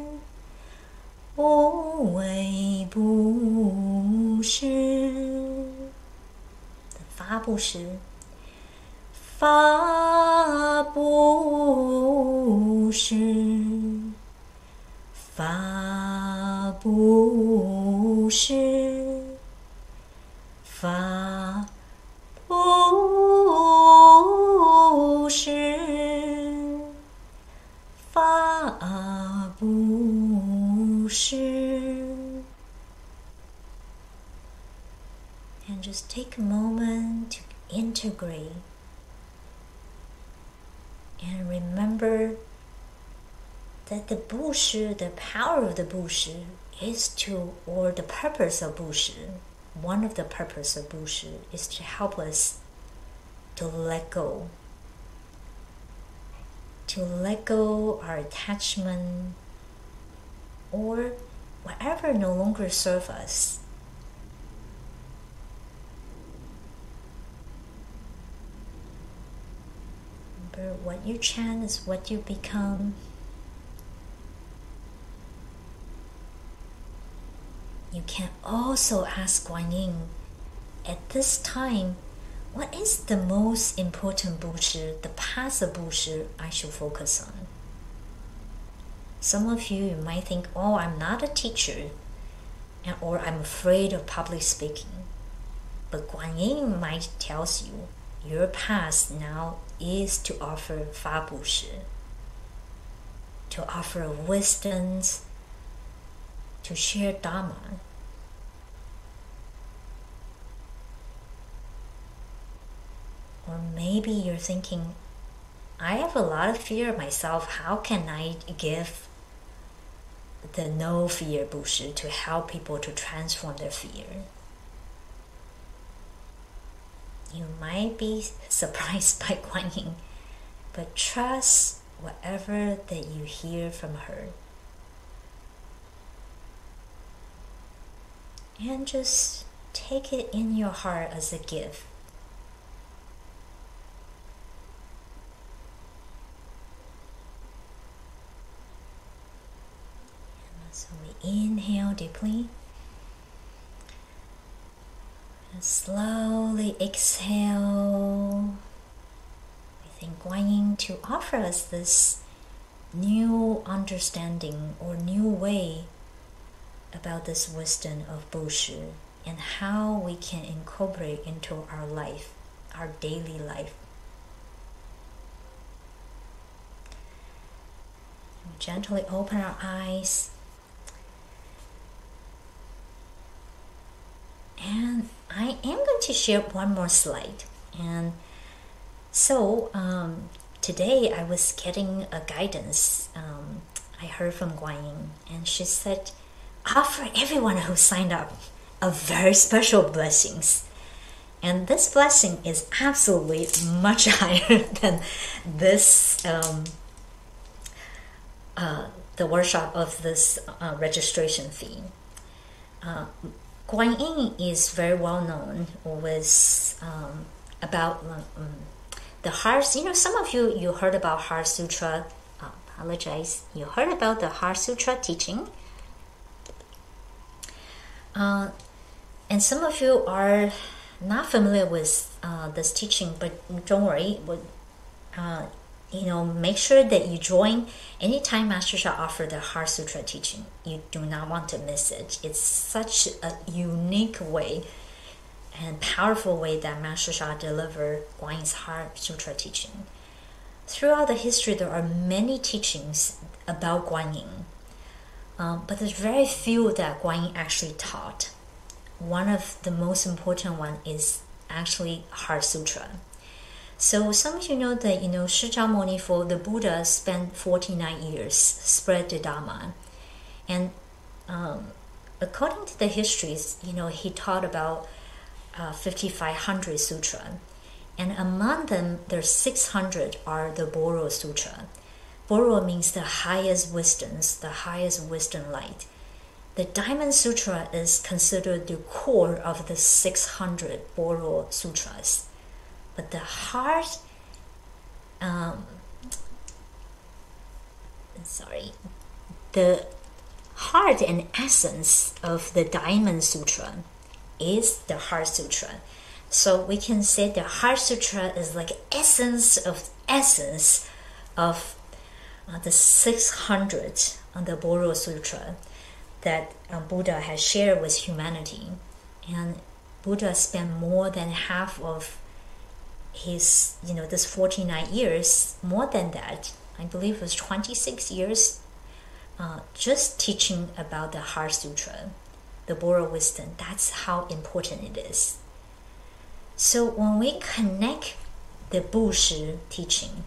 无为不施。法不施，法不施，法不施，法不施，法不施。And just take a moment to integrate and remember that the Bushi, the power of the Bushi, is to, or the purpose of Bushi, one of the purpose of Bushi is to help us to let go our attachment or whatever no longer serve us. Remember, what you chant is what you become. You can also ask Guanyin, at this time, what is the most important Bushi, the path of Bushi I should focus on? Some of you might think, oh, I'm not a teacher, or I'm afraid of public speaking. But Guanyin might tell you, your path now is to offer Fa Bushi, to offer wisdoms, to share Dharma. Or maybe you're thinking, I have a lot of fear myself. How can I give the no fear Bushi to help people to transform their fear? You might be surprised by Guanyin, but trust whatever that you hear from her. And just take it in your heart as a gift. So we inhale deeply and slowly exhale. We think Guan Yin to offer us this new understanding or new way about this wisdom of Bu Shi and how we can incorporate into our life, our daily life. Gently open our eyes. And I am going to share one more slide. And so today I was getting a guidance. I heard from Guan Yin, and she said, offer everyone who signed up a very special blessings. And this blessing is absolutely much higher than this the workshop of this registration fee. Guan Yin is very well known with about the Heart. Some of you heard about Heart Sutra. You heard about the Heart Sutra teaching, and some of you are not familiar with this teaching. But don't worry. Make sure that you join anytime Master Sha offers the Heart Sutra teaching. You do not want to miss it. It's such a unique way and powerful way that Master Sha delivered Guan Yin's Heart Sutra teaching. Throughout the history, there are many teachings about Guan Yin, but there's very few that Guan Yin actually taught. One of the most important one is actually Heart Sutra. So some of you know that,释迦牟尼, the Buddha, spent 49 years spread the Dharma. And according to the histories, he taught about 5,500 sutra. And among them, there's 600 are the Boro Sutra. Boro means the highest wisdoms, the highest wisdom light. The Diamond Sutra is considered the core of the 600 Boro Sutras. But the heart, the heart and essence of the Diamond Sutra is the Heart Sutra. So we can say the Heart Sutra is like essence of the 600 on the Boro Sutra that Buddha has shared with humanity. And Buddha spent more than half of his, this 49 years, more than that, I believe it was 26 years, just teaching about the Heart Sutra, the Boro wisdom. That's how important it is. So when we connect the Bu Shi teaching,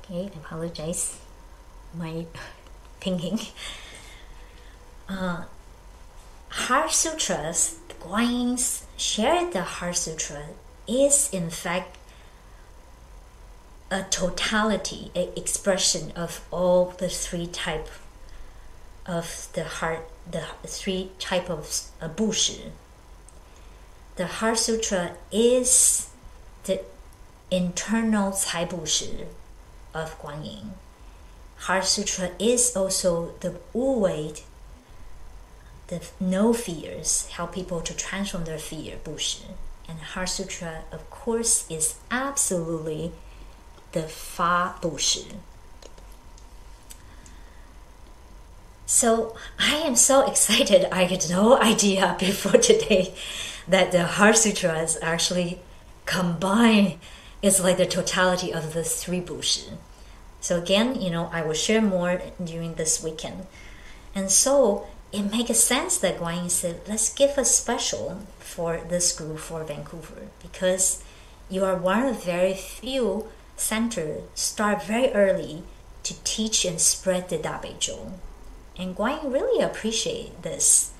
okay, I apologize, my pinging. Heart Sutras, Guan Yin's shared the Heart Sutra is in fact a totality, an expression of all the three type of the heart, the three type of Bu Shi. The Heart Sutra is the internal Cai Bu Shi of Guan Yin. Heart Sutra is also the Wu Wei, the no fears, help people to transform their fear, Bu Shi. And Heart Sutra, of course, is absolutely the Fa Bu Shi. So I am so excited. I had no idea before today that the Heart Sutra is actually combined. It's like the totality of the three Bu Shi. So again, I will share more during this weekend. And so it makes sense that Guan Yin said, let's give a special for this group for Vancouver, because you are one of very few centers start very early to teach and spread the Da Bei Zhou. And Guan Yin really appreciate this.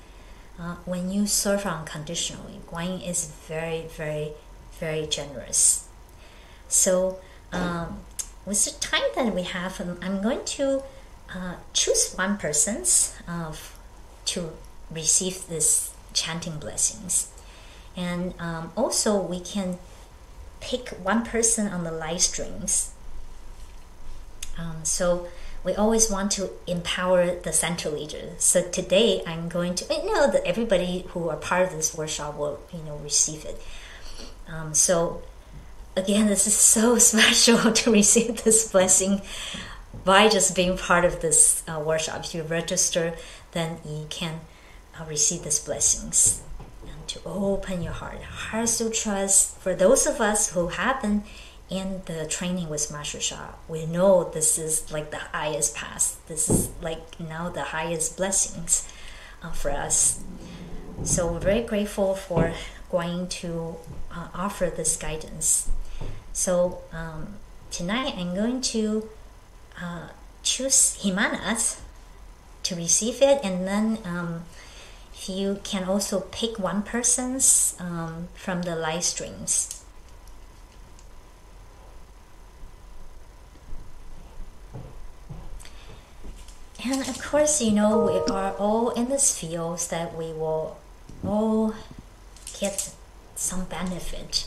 When you serve unconditionally, Guan Yin is very, very, very generous. So with the time that we have, I'm going to choose one person to receive this chanting blessings. And also we can pick one person on the live streams. So we always want to empower the center leader. So today I'm going to, that everybody who are part of this workshop will, receive it. So again, this is so special to receive this blessing by just being part of this workshop. If you register, then you can receive these blessings. And to open your heart. Heart Sutras, for those of us who have been in the training with Master Sha, we know this is like the highest path. This is like now the highest blessings for us. So we're very grateful for going to offer this guidance. So tonight I'm going to choose Himanas to receive it, and then if you can also pick one person's from the live streams. And of course, we are all in this field that we will all get some benefit.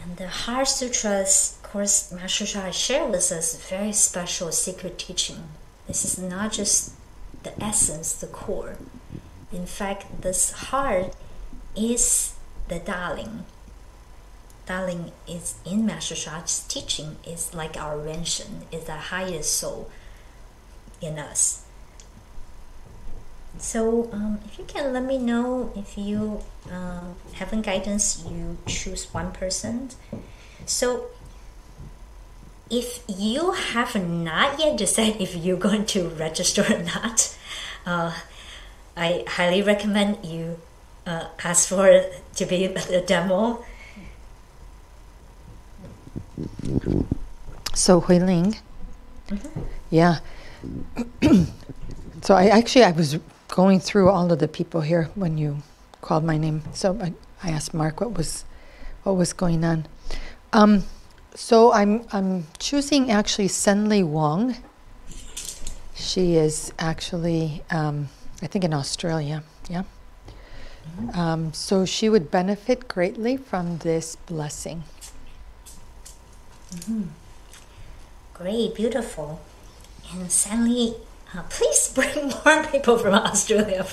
And the Heart Sutras, of course, Master Sha shared with us a very special secret teaching. This is not just the essence, the core. In fact, this heart is the darling. Darling is in Master Sha's teaching, is like our Renshun, is the highest soul in us. So if you can let me know if you have guidance, you choose one person. So if you have not yet decided if you're going to register or not, I highly recommend you ask for it to be a demo. So Huiling, yeah. So I was going through all of the people here when you called my name. So I asked Mark what was going on. So I'm choosing actually Senli Wong. She is actually I think in Australia. Yeah. So she would benefit greatly from this blessing. Great, beautiful. And Sanli, please bring more people from Australia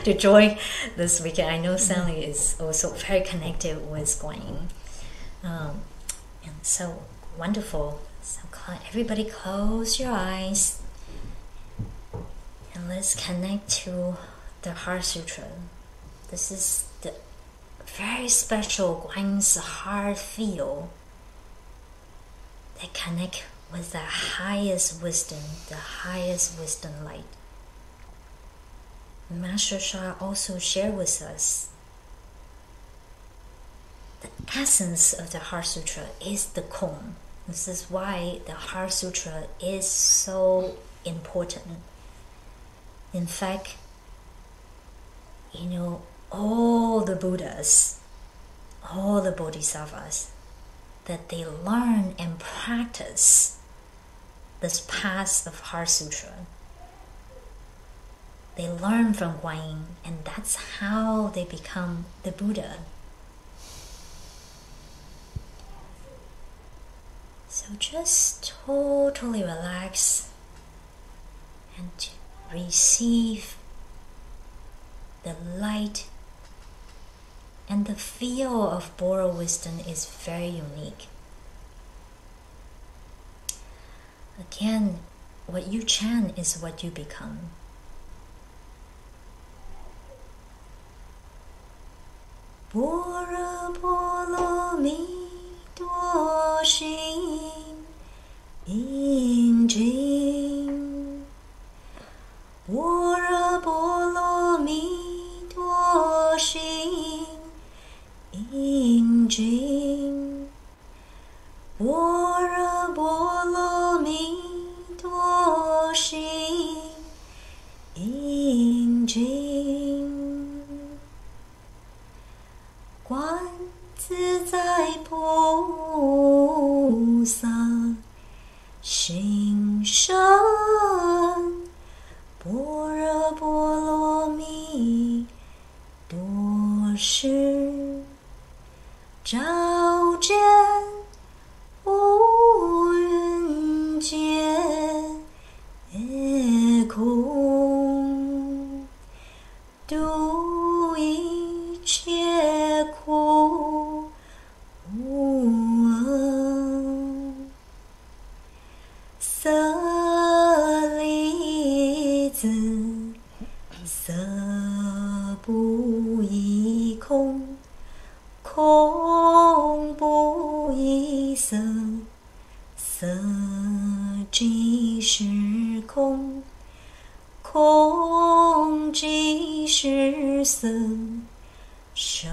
to join this weekend. I know Sanli is also very connected with Guanyin. And so wonderful. So everybody close your eyes and let's connect to the Heart Sutra. This is the very special Guanyin's heart feel that connect with the highest wisdom light. Master Sha also shared with us the essence of the Heart Sutra is the Kong. This is why the Heart Sutra is so important. In fact, all the Buddhas, all the Bodhisattvas, that they learn and practice this path of Heart Sutra. They learn from Guanyin, and that's how they become the Buddha. So just totally relax and receive the light. And the feel of Boro wisdom is very unique. Again, what you chant is what you become. Boro Bolo Mi Duo Xin Ying Jing. Boro Bolo Mi Duo Xin Ying Jing. Boro Bolo Mi Duo Xin Ying Jing. Guan Zi Zai Pu Sa Xing Shan. Boro Bolo Mi Duo Shi. Zhao Jian Wu Yun Jian E Kong. Du Yi Qie Ku 空，空即是色，受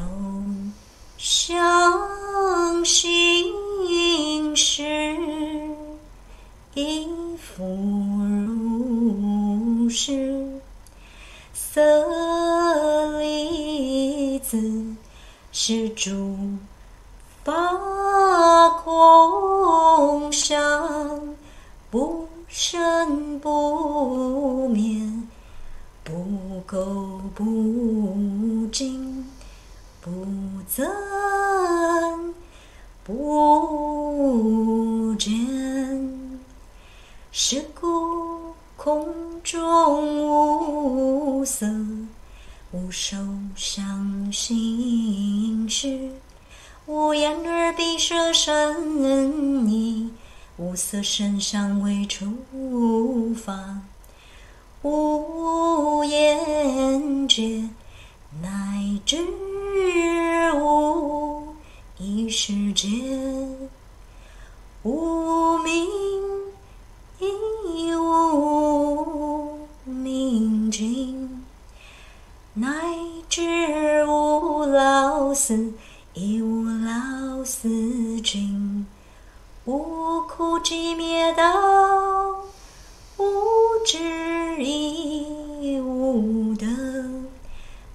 想行识，亦复如是。色离子是诸法空相，不生不灭，不垢不净，不增不减。是故空中无色，无受想行识，无眼耳鼻舌身意，无色声香味触法，无眼界，乃至无意识界，无明亦无明尽，乃至无老死亦无老死尽，无苦集灭道，无智亦无得，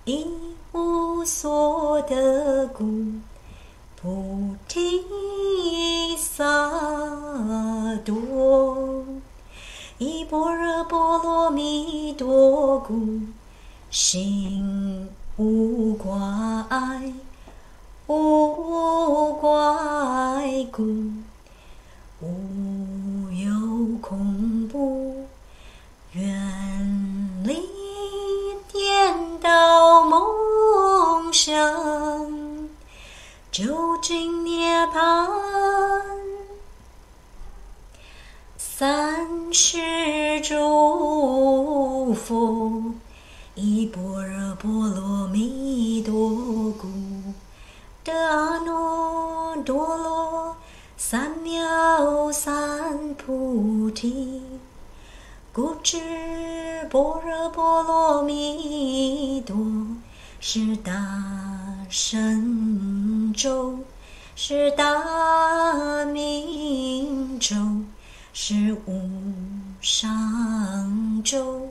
亦无所得故，菩提萨埵，依般若波罗蜜多故，心无挂碍，无挂碍故，无有恐怖，远离颠倒梦想，究竟涅槃。三世诸佛，依般若波罗蜜多故，得阿耨多罗三藐三菩提。故知般若波罗蜜多是大神咒，是大明咒，是无上咒，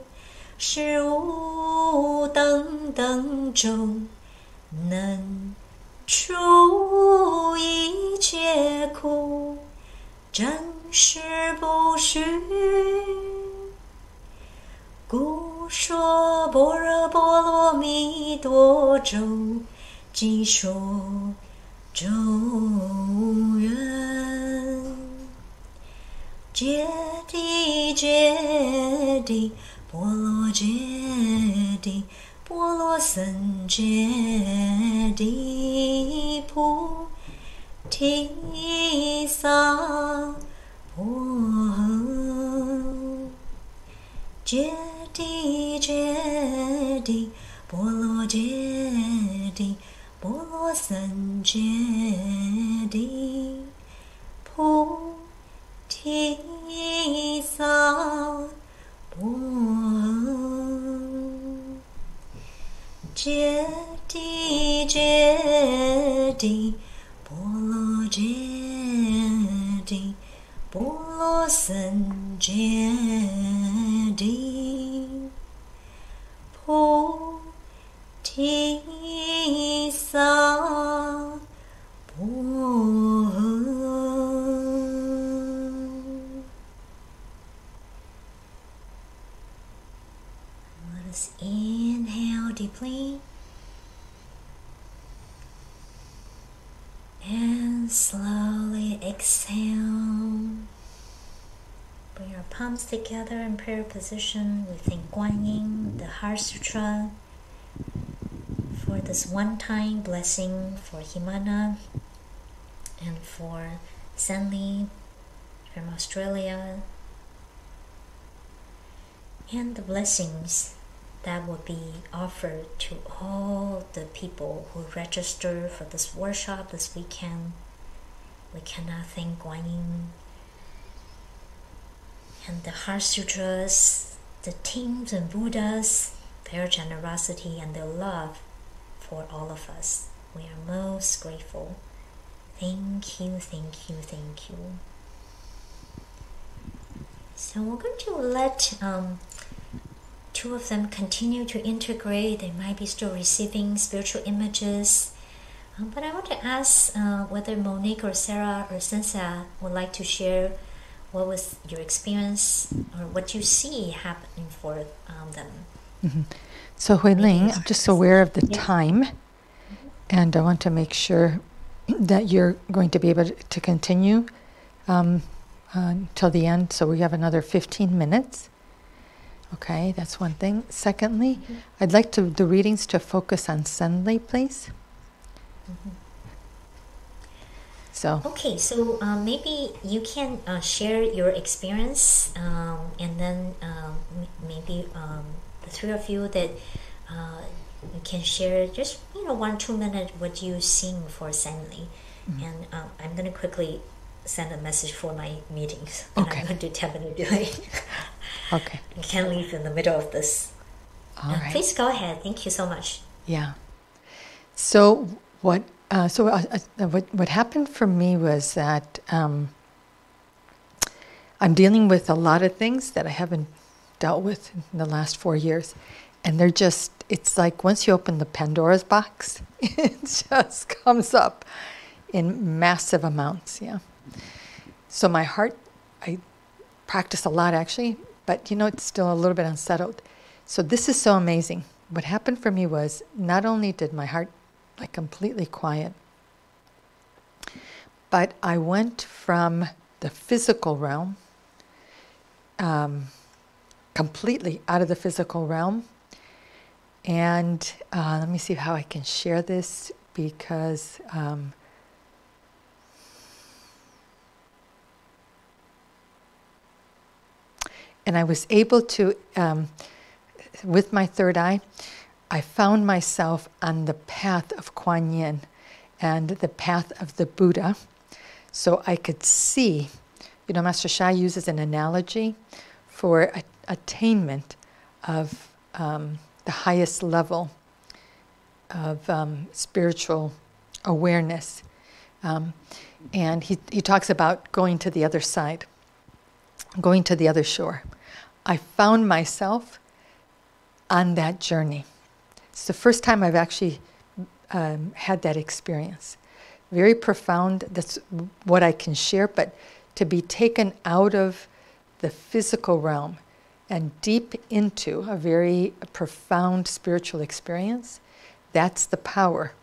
是无等等咒，能除一切苦，真实不虚。故说般若波罗蜜多咒，即说咒缘。揭谛揭谛，波罗揭谛，波罗僧揭谛，菩提萨婆诃。揭谛揭谛，波罗揭谛，波罗僧揭谛，菩提萨婆诃。揭谛揭谛，波罗揭谛，波罗僧揭谛，菩提萨婆诃。Let us inhale deeply and slowly exhale. Bring your palms together in prayer position. We thank Guan Yin, the Heart Sutra, for this one-time blessing for Himana and for Sanli from Australia, and the blessings that will be offered to all the people who register for this workshop this weekend. We cannot thank Guan Yin and the Heart Sutras, the teams and Buddhas, their generosity and their love for all of us. We are most grateful. Thank you, thank you, thank you. So we're going to let two of them continue to integrate. They might be still receiving spiritual images. But I want to ask whether Monique or Sarah or Cynthia would like to share what was your experience or what you see happening for them. Mm-hmm. So Hui Ling, I'm just aware of the time, and I want to make sure that you're going to be able to continue till the end. So we have another 15 minutes. Okay, that's one thing. Secondly, I'd like the readings to focus on Senli, please. So okay, so maybe you can share your experience, and then maybe the three of you that you can share just 1-2 minutes what you sing for Senli, and I'm going to quickly send a message for my meetings. Okay. I'm going to tell them to do it. Okay. I can't leave in the middle of this. All right. Please go ahead. Thank you so much. Yeah. So what happened for me was that I'm dealing with a lot of things that I haven't dealt with in the last 4 years, and it's like once you open the Pandora's box, it just comes up in massive amounts. Yeah. So my heart, I practice a lot actually, but it's still a little bit unsettled. So this is so amazing. What happened for me was not only did my heart completely quiet, but I went from the physical realm, completely out of the physical realm. And let me see how I can share this, because and I was able to, with my third eye, I found myself on the path of Kuan Yin and the path of the Buddha. So I could see, Master Sha uses an analogy for attainment of the highest level of spiritual awareness. And he talks about going to the other side, going to the other shore. I found myself on that journey. It's the first time I've actually had that experience. Very profound. That's what I can share. But to be taken out of the physical realm and deep into a very profound spiritual experience, that's the power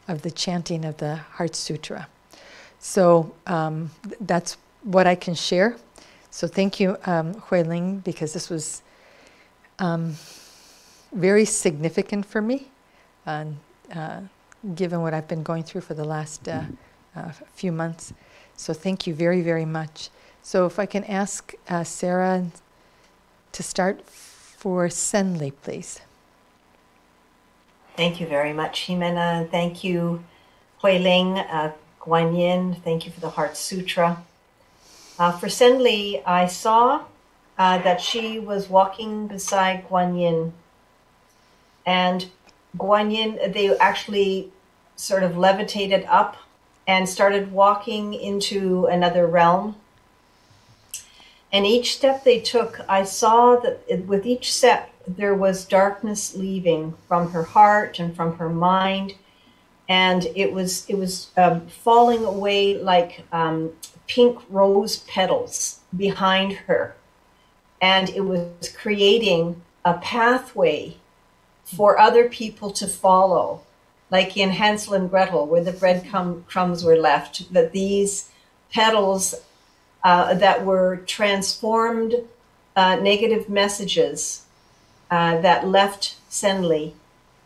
of the chanting of the Heart Sutra. So that's what I can share. So thank you, Hui Ling, because this was very significant for me, given what I've been going through for the last few months. So thank you very, very much. So if I can ask Sarah to start for Senli, please. Thank you very much, Jimena. Thank you, Hui Ling, Guan Yin. Thank you for the Heart Sutra. For Senli, I saw that she was walking beside Guan Yin. And Guan Yin, they actually sort of levitated up and started walking into another realm. And each step they took, I saw that with each step, there was darkness leaving from her heart and from her mind. And it was falling away like pink rose petals behind her. And it was creating a pathway for other people to follow, like in Hansel and Gretel, where the breadcrumbs were left, that these petals that were transformed negative messages that left Senli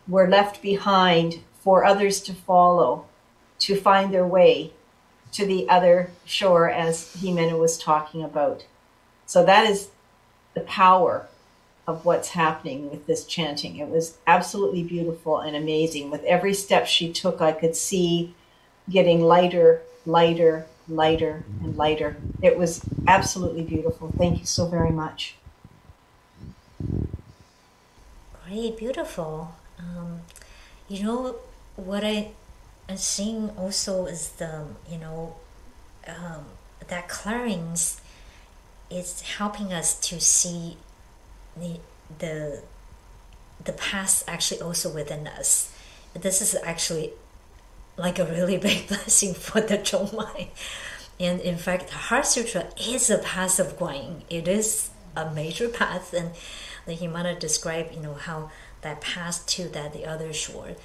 were left behind for others to follow, to find their way to the other shore, as Jimena was talking about. So that is the power of what's happening with this chanting. It was absolutely beautiful and amazing. With every step she took, I could see getting lighter, lighter, lighter and lighter. It was absolutely beautiful. Thank you so very much. Great, beautiful. You know, what I am seeing also is the, that clearings is helping us to see the, the, the past actually also within us. This is actually like a really big blessing for the Zhongmai. And in fact, the Heart Sutra is a path of Guanyin. It is a major path, and the Himana described, how that path to the other shore,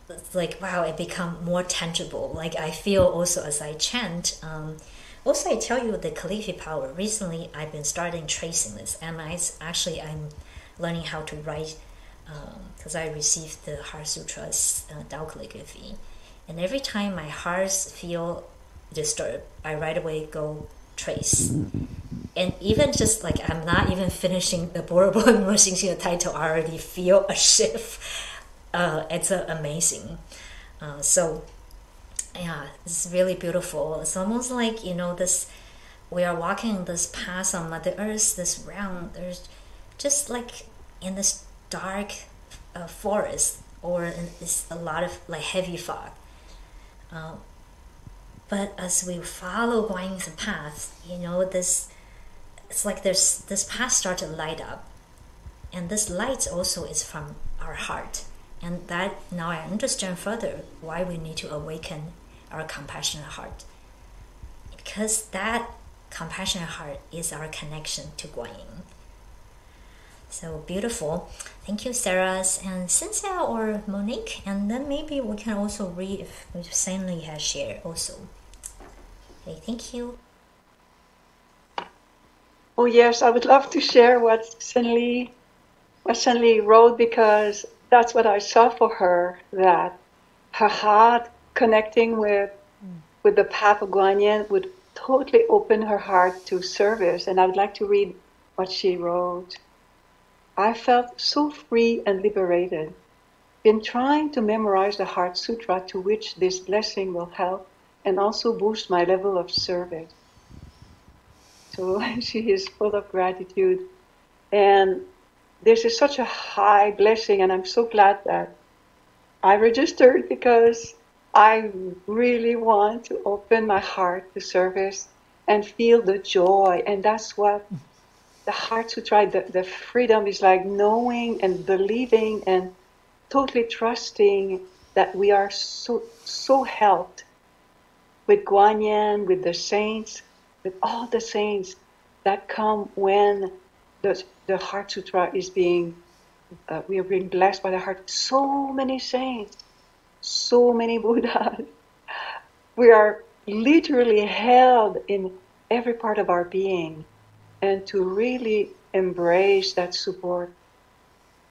it's like, wow, it become more tangible. Like I feel also as I chant. Also, I tell you the calligraphy power. Recently, I've been starting tracing this, and I'm learning how to write because I received the Heart Sutra's Tao calligraphy, and every time my hearts feel disturbed, I right away go trace. And even just like I'm not even finishing the Borobo and finishing the title, I already feel a shift. It's amazing. So yeah, it's really beautiful. It's almost like this. We are walking this path on Mother Earth, this realm. There's just like in this dark forest, or it's a lot of like heavy fog. But as we follow Guanyin's path, this it's like this path starts to light up, and this light also is from our heart, and that now I understand further why we need to awaken our compassionate heart, because that compassionate heart is our connection to Guanyin. So beautiful. Thank you, Sarah and Cynthia or Monique, and then maybe we can also read if Stanley has shared also. Okay, thank you. Oh yes, I would love to share what Senli wrote, because that's what I saw for her, that her heart connecting with the path of Guanyin would totally open her heart to service. And I would like to read what she wrote. I felt so free and liberated. Been trying to memorize the Heart Sutra, to which this blessing will help and also boost my level of service. So she is full of gratitude. And this is such a high blessing, and I'm so glad that I registered, because I really want to open my heart to service and feel the joy. And that's what the Heart Sutra, the freedom is like, knowing and believing and totally trusting that we are so helped with Guanyin, with the saints, with all the saints that come when the Heart Sutra is being, we are being blessed by the heart. So many saints, so many Buddhas. We are literally held in every part of our being, and to really embrace that support,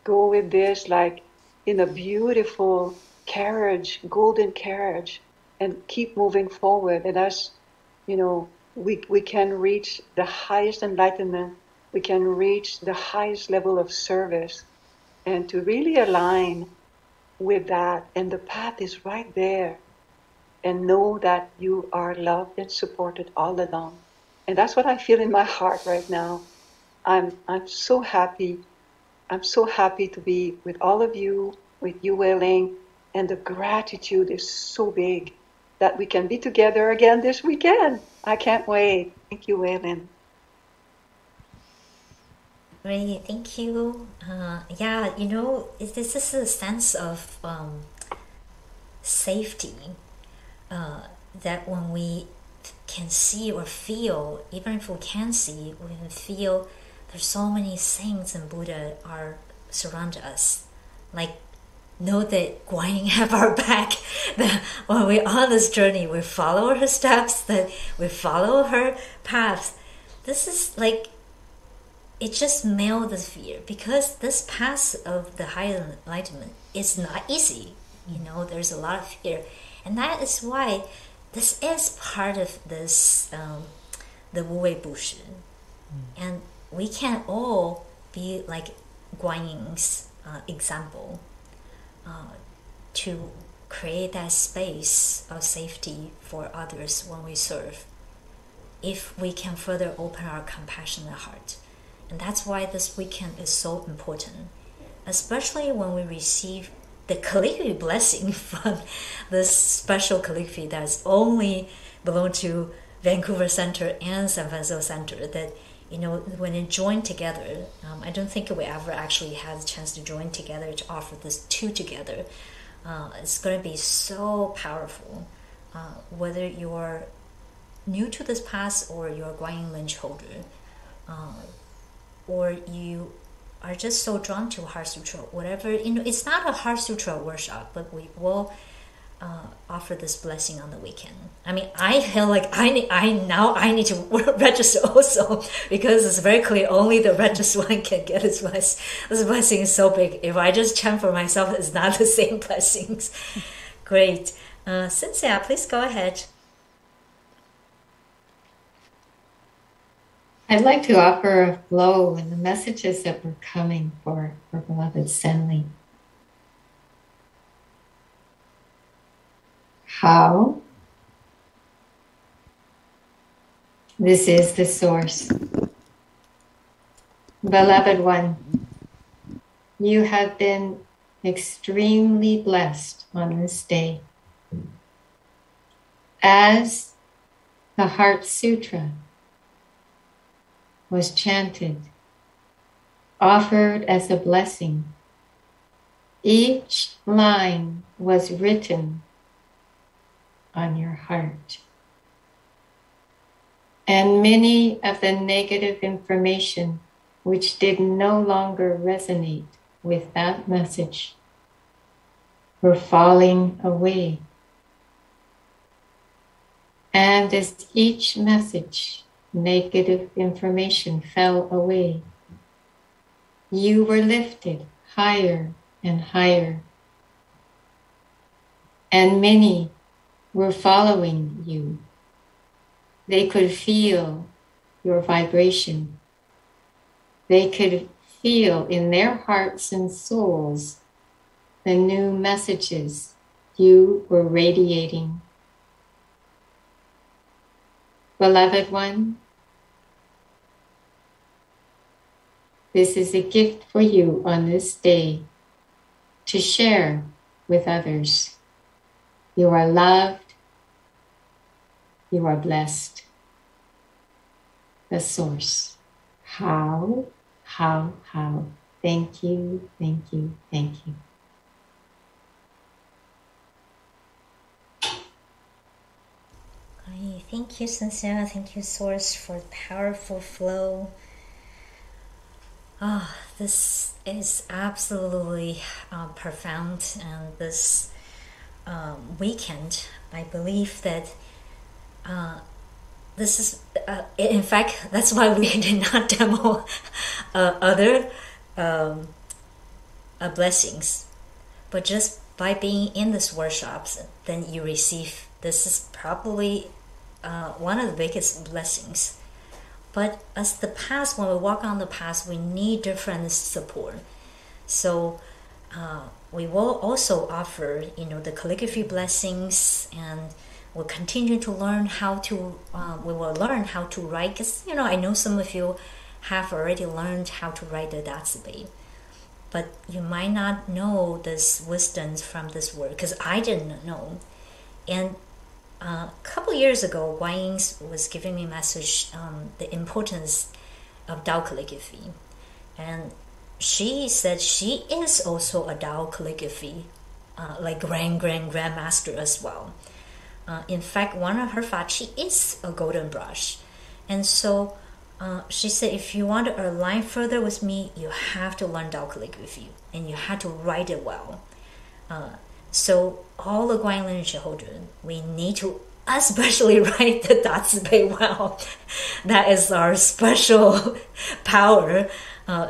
go with this like in a beautiful carriage, golden carriage, and keep moving forward. And as we can reach the highest enlightenment, we can reach the highest level of service, and to really align with that. And the path is right there, and know that you are loved and supported all along. And that's what I feel in my heart right now. I'm so happy. I'm so happy to be with all of you, with you, Wei-Ling, and the gratitude is so big that we can be together again this weekend. I can't wait. Thank you, Wei-Ling. Great, thank you. Yeah, this is a sense of safety that when we can see or feel, even if we can't see, we can feel there's so many saints and Buddha are surround us. Like, know that Guanyin have our back. That when we're on this journey, we follow her steps, that we follow her paths. This is like, it just melts the fear, because this path of the higher enlightenment is not easy. There's a lot of fear, and that is why this is part of this the Wu Wei Bu Shi, and we can all be like Guanyin's example to create that space of safety for others when we serve, if we can further open our compassionate heart. And that's why this weekend is so important, especially when we receive the calligraphy blessing from this special calligraphy that's only belong to Vancouver Center and San Francisco Center, that, you know, when it joined together, I don't think we ever actually had a chance to join together to offer this two together. It's going to be so powerful, whether you're new to this path or you're a Guanyin Lynch holder, or you are just so drawn to Heart Sutra, whatever, you know, it's not a Heart Sutra workshop, but we will offer this blessing on the weekend. I mean, I feel like I need to register also, because it's very clear only the registered one can get this blessing. This blessing is so big. If I just chant for myself, it's not the same blessings. Great. Cynthia, please go ahead. I'd like to offer a flow in the messages that were coming for beloved Senli. How? This is the source. Beloved one, you have been extremely blessed on this day. As the Heart Sutra was chanted, offered as a blessing, each line was written on your heart. And many of the negative information which did no longer resonate with that message were falling away. And as each message, negative information fell away, you were lifted higher and higher. And many were following you. They could feel your vibration. They could feel in their hearts and souls the new messages you were radiating. Beloved one, this is a gift for you on this day to share with others. You are loved. You are blessed. The source. How? Thank you, thank you, thank you. Thank you, Cynthia. Thank you, Source, for the powerful flow. This is absolutely profound. And this weekend, I believe that this is, in fact, that's why we did not demo other blessings. But just by being in these workshops, then you receive, this is probably one of the biggest blessings. But as the path, when we walk on the path, we need different support. So we will also offer, the calligraphy blessings, and we'll continue to learn how to. We will learn how to write. Because I know some of you have already learned how to write the Datsubei, but you might not know this wisdoms from this word, because I didn't know. And a couple years ago, Guanyin was giving me a message, the importance of Tao calligraphy. And she said she is also a Tao calligraphy, like grandmaster as well. In fact, one of her fachi is a golden brush. And so she said, if you want to align further with me, you have to learn Tao calligraphy, and you have to write it well. So all the Guanyin lineage holders, we need to especially write the Datsubei well. That is our special power.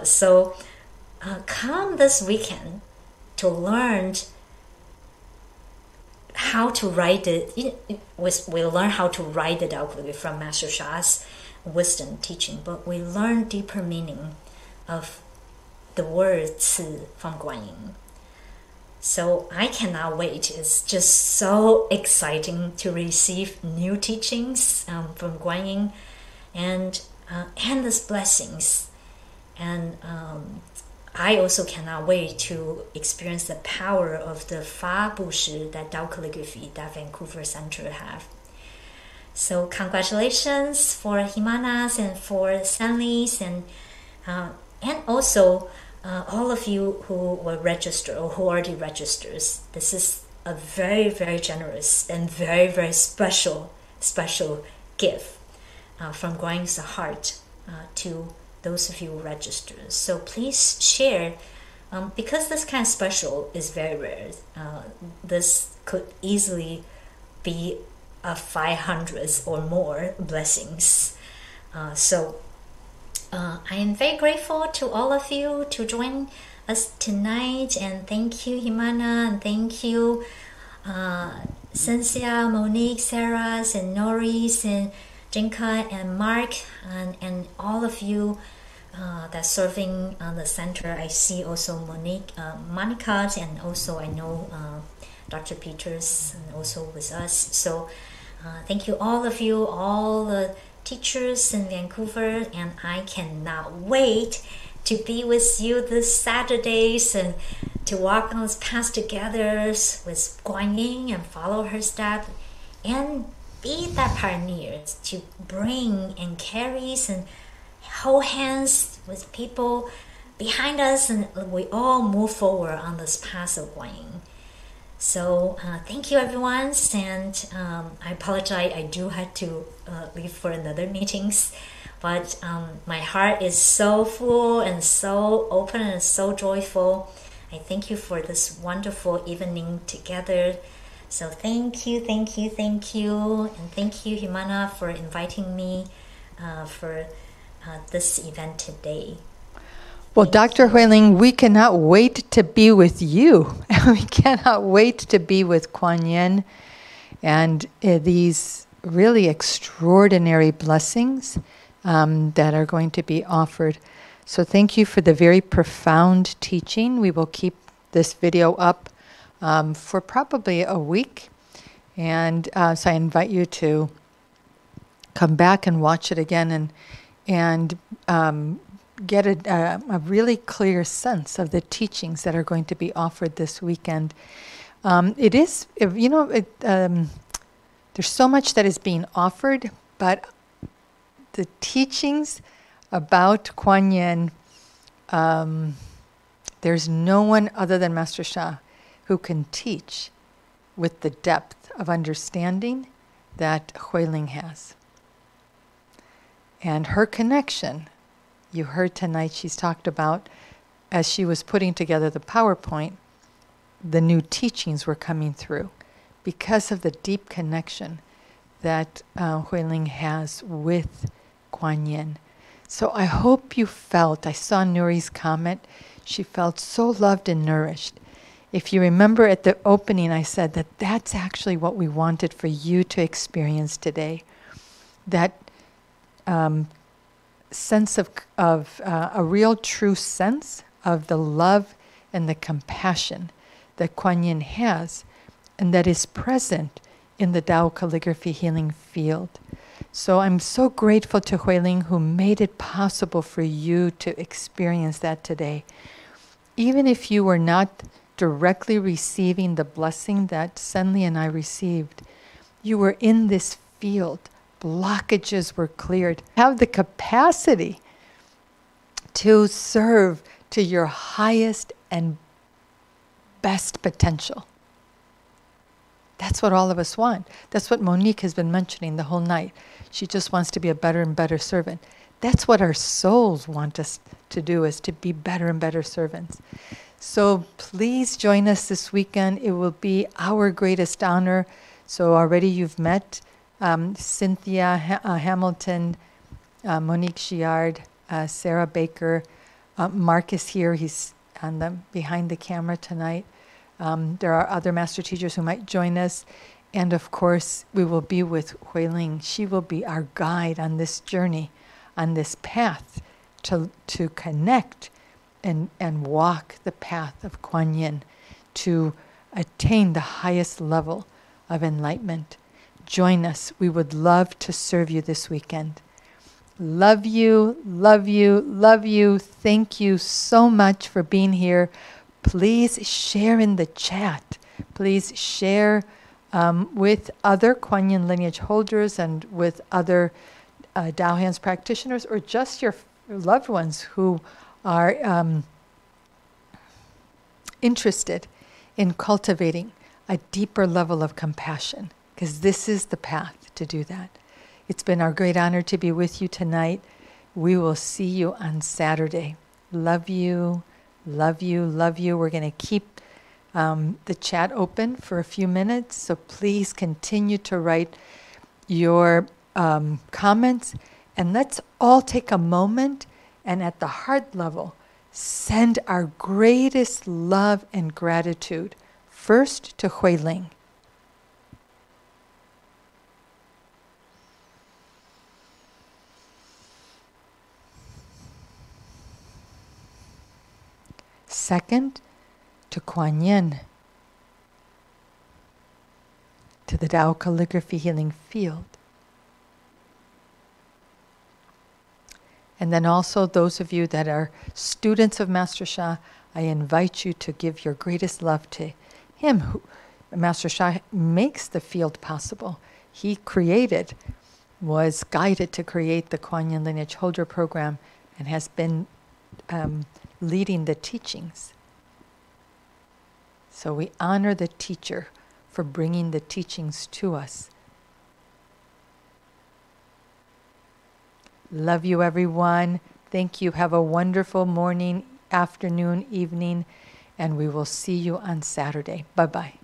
So come this weekend to learn how to write it. We'll learn how to write the Tao calligraphy from Master Sha's wisdom teaching, but we learn deeper meaning of the word 字 from Guanyin. So I cannot wait. It's just so exciting to receive new teachings from Guanyin and endless blessings. And I also cannot wait to experience the power of the Fa Bu Shi, that Tao calligraphy that Vancouver Center have. So congratulations for Himanas and for Stanleys and also all of you who were registered or who already registered. This is a very, very generous and very, very special gift from Guanyin's heart to those of you who registered. So please share, because this kind of special is very rare. This could easily be 500 or more blessings. So I am very grateful to all of you to join us tonight, and thank you, Himana, and thank you, Cynthia, Monique, Sarah, and Norris, and Jinka, and Mark, and all of you that's serving the center. I see also Monique, Monica, and also I know Dr. Peters, and also with us. So thank you, all of you, all the teachers in Vancouver, and I cannot wait to be with you this Saturdays and to walk on this path together with Guanyin and follow her step and be that pioneer to bring and carry and hold hands with people behind us, and we all move forward on this path of Guanyin. So thank you, everyone, and I apologize. I do have to leave for another meetings, but my heart is so full and so open and so joyful. I thank you for this wonderful evening together. So thank you, thank you, thank you, and thank you, Himana, for inviting me for this event today. Well, Dr. Huiling, we cannot wait to be with you. We cannot wait to be with Kuan Yin and these really extraordinary blessings that are going to be offered. So thank you for the very profound teaching. We will keep this video up for probably a week. And so I invite you to come back and watch it again and get a really clear sense of the teachings that are going to be offered this weekend. It is, there's so much that is being offered, but the teachings about Kuan Yin, there's no one other than Master Sha who can teach with the depth of understanding that Huiling has. And her connection, you heard tonight, she's talked about, as she was putting together the PowerPoint, the new teachings were coming through because of the deep connection that Huiling has with Kuan Yin. So I hope you felt, I saw Nuri's comment, she felt so loved and nourished. If you remember at the opening, I said that that's actually what we wanted for you to experience today. That sense of a real true sense of the love and the compassion that Kuan Yin has and that is present in the Tao calligraphy healing field. So I'm so grateful to Huiling who made it possible for you to experience that today. Even if you were not directly receiving the blessing that Senli and I received, you were in this field. Blockages were cleared. Have the capacity to serve to your highest and best potential. That's what all of us want. That's what Monique has been mentioning the whole night. She just wants to be a better and better servant. That's what our souls want us to do, is to be better and better servants. So please join us this weekend. It will be our greatest honor. So already you've met Cynthia Hamilton, Monique Giard, Sarah Baker. Mark is here. He's on behind the camera tonight. There are other master teachers who might join us. And of course, we will be with Huiling. She will be our guide on this journey, on this path to connect and walk the path of Kuan Yin, to attain the highest level of enlightenment. Join us. We would love to serve you this weekend. Love you, love you, love you. Thank you so much for being here. Please share in the chat. Please share with other Kuan Yin lineage holders and with other Tao Hands practitioners, or just your loved ones who are interested in cultivating a deeper level of compassion, because this is the path to do that. It's been our great honor to be with you tonight. We will see you on Saturday. Love you, love you, love you. We're going to keep the chat open for a few minutes, so please continue to write your comments, and let's all take a moment and at the heart level send our greatest love and gratitude first to Hui Ling. Second, to Kuan Yin, to the Tao Calligraphy Healing Field. And then also those of you that are students of Master Sha, I invite you to give your greatest love to him. Who, Master Sha makes the field possible. He created, was guided to create the Kuan Yin Lineage Holder Program, and has been leading the teachings. So we honor the teacher for bringing the teachings to us. Love you, everyone. Thank you. Have a wonderful morning, afternoon, evening, and we will see you on Saturday. Bye-bye.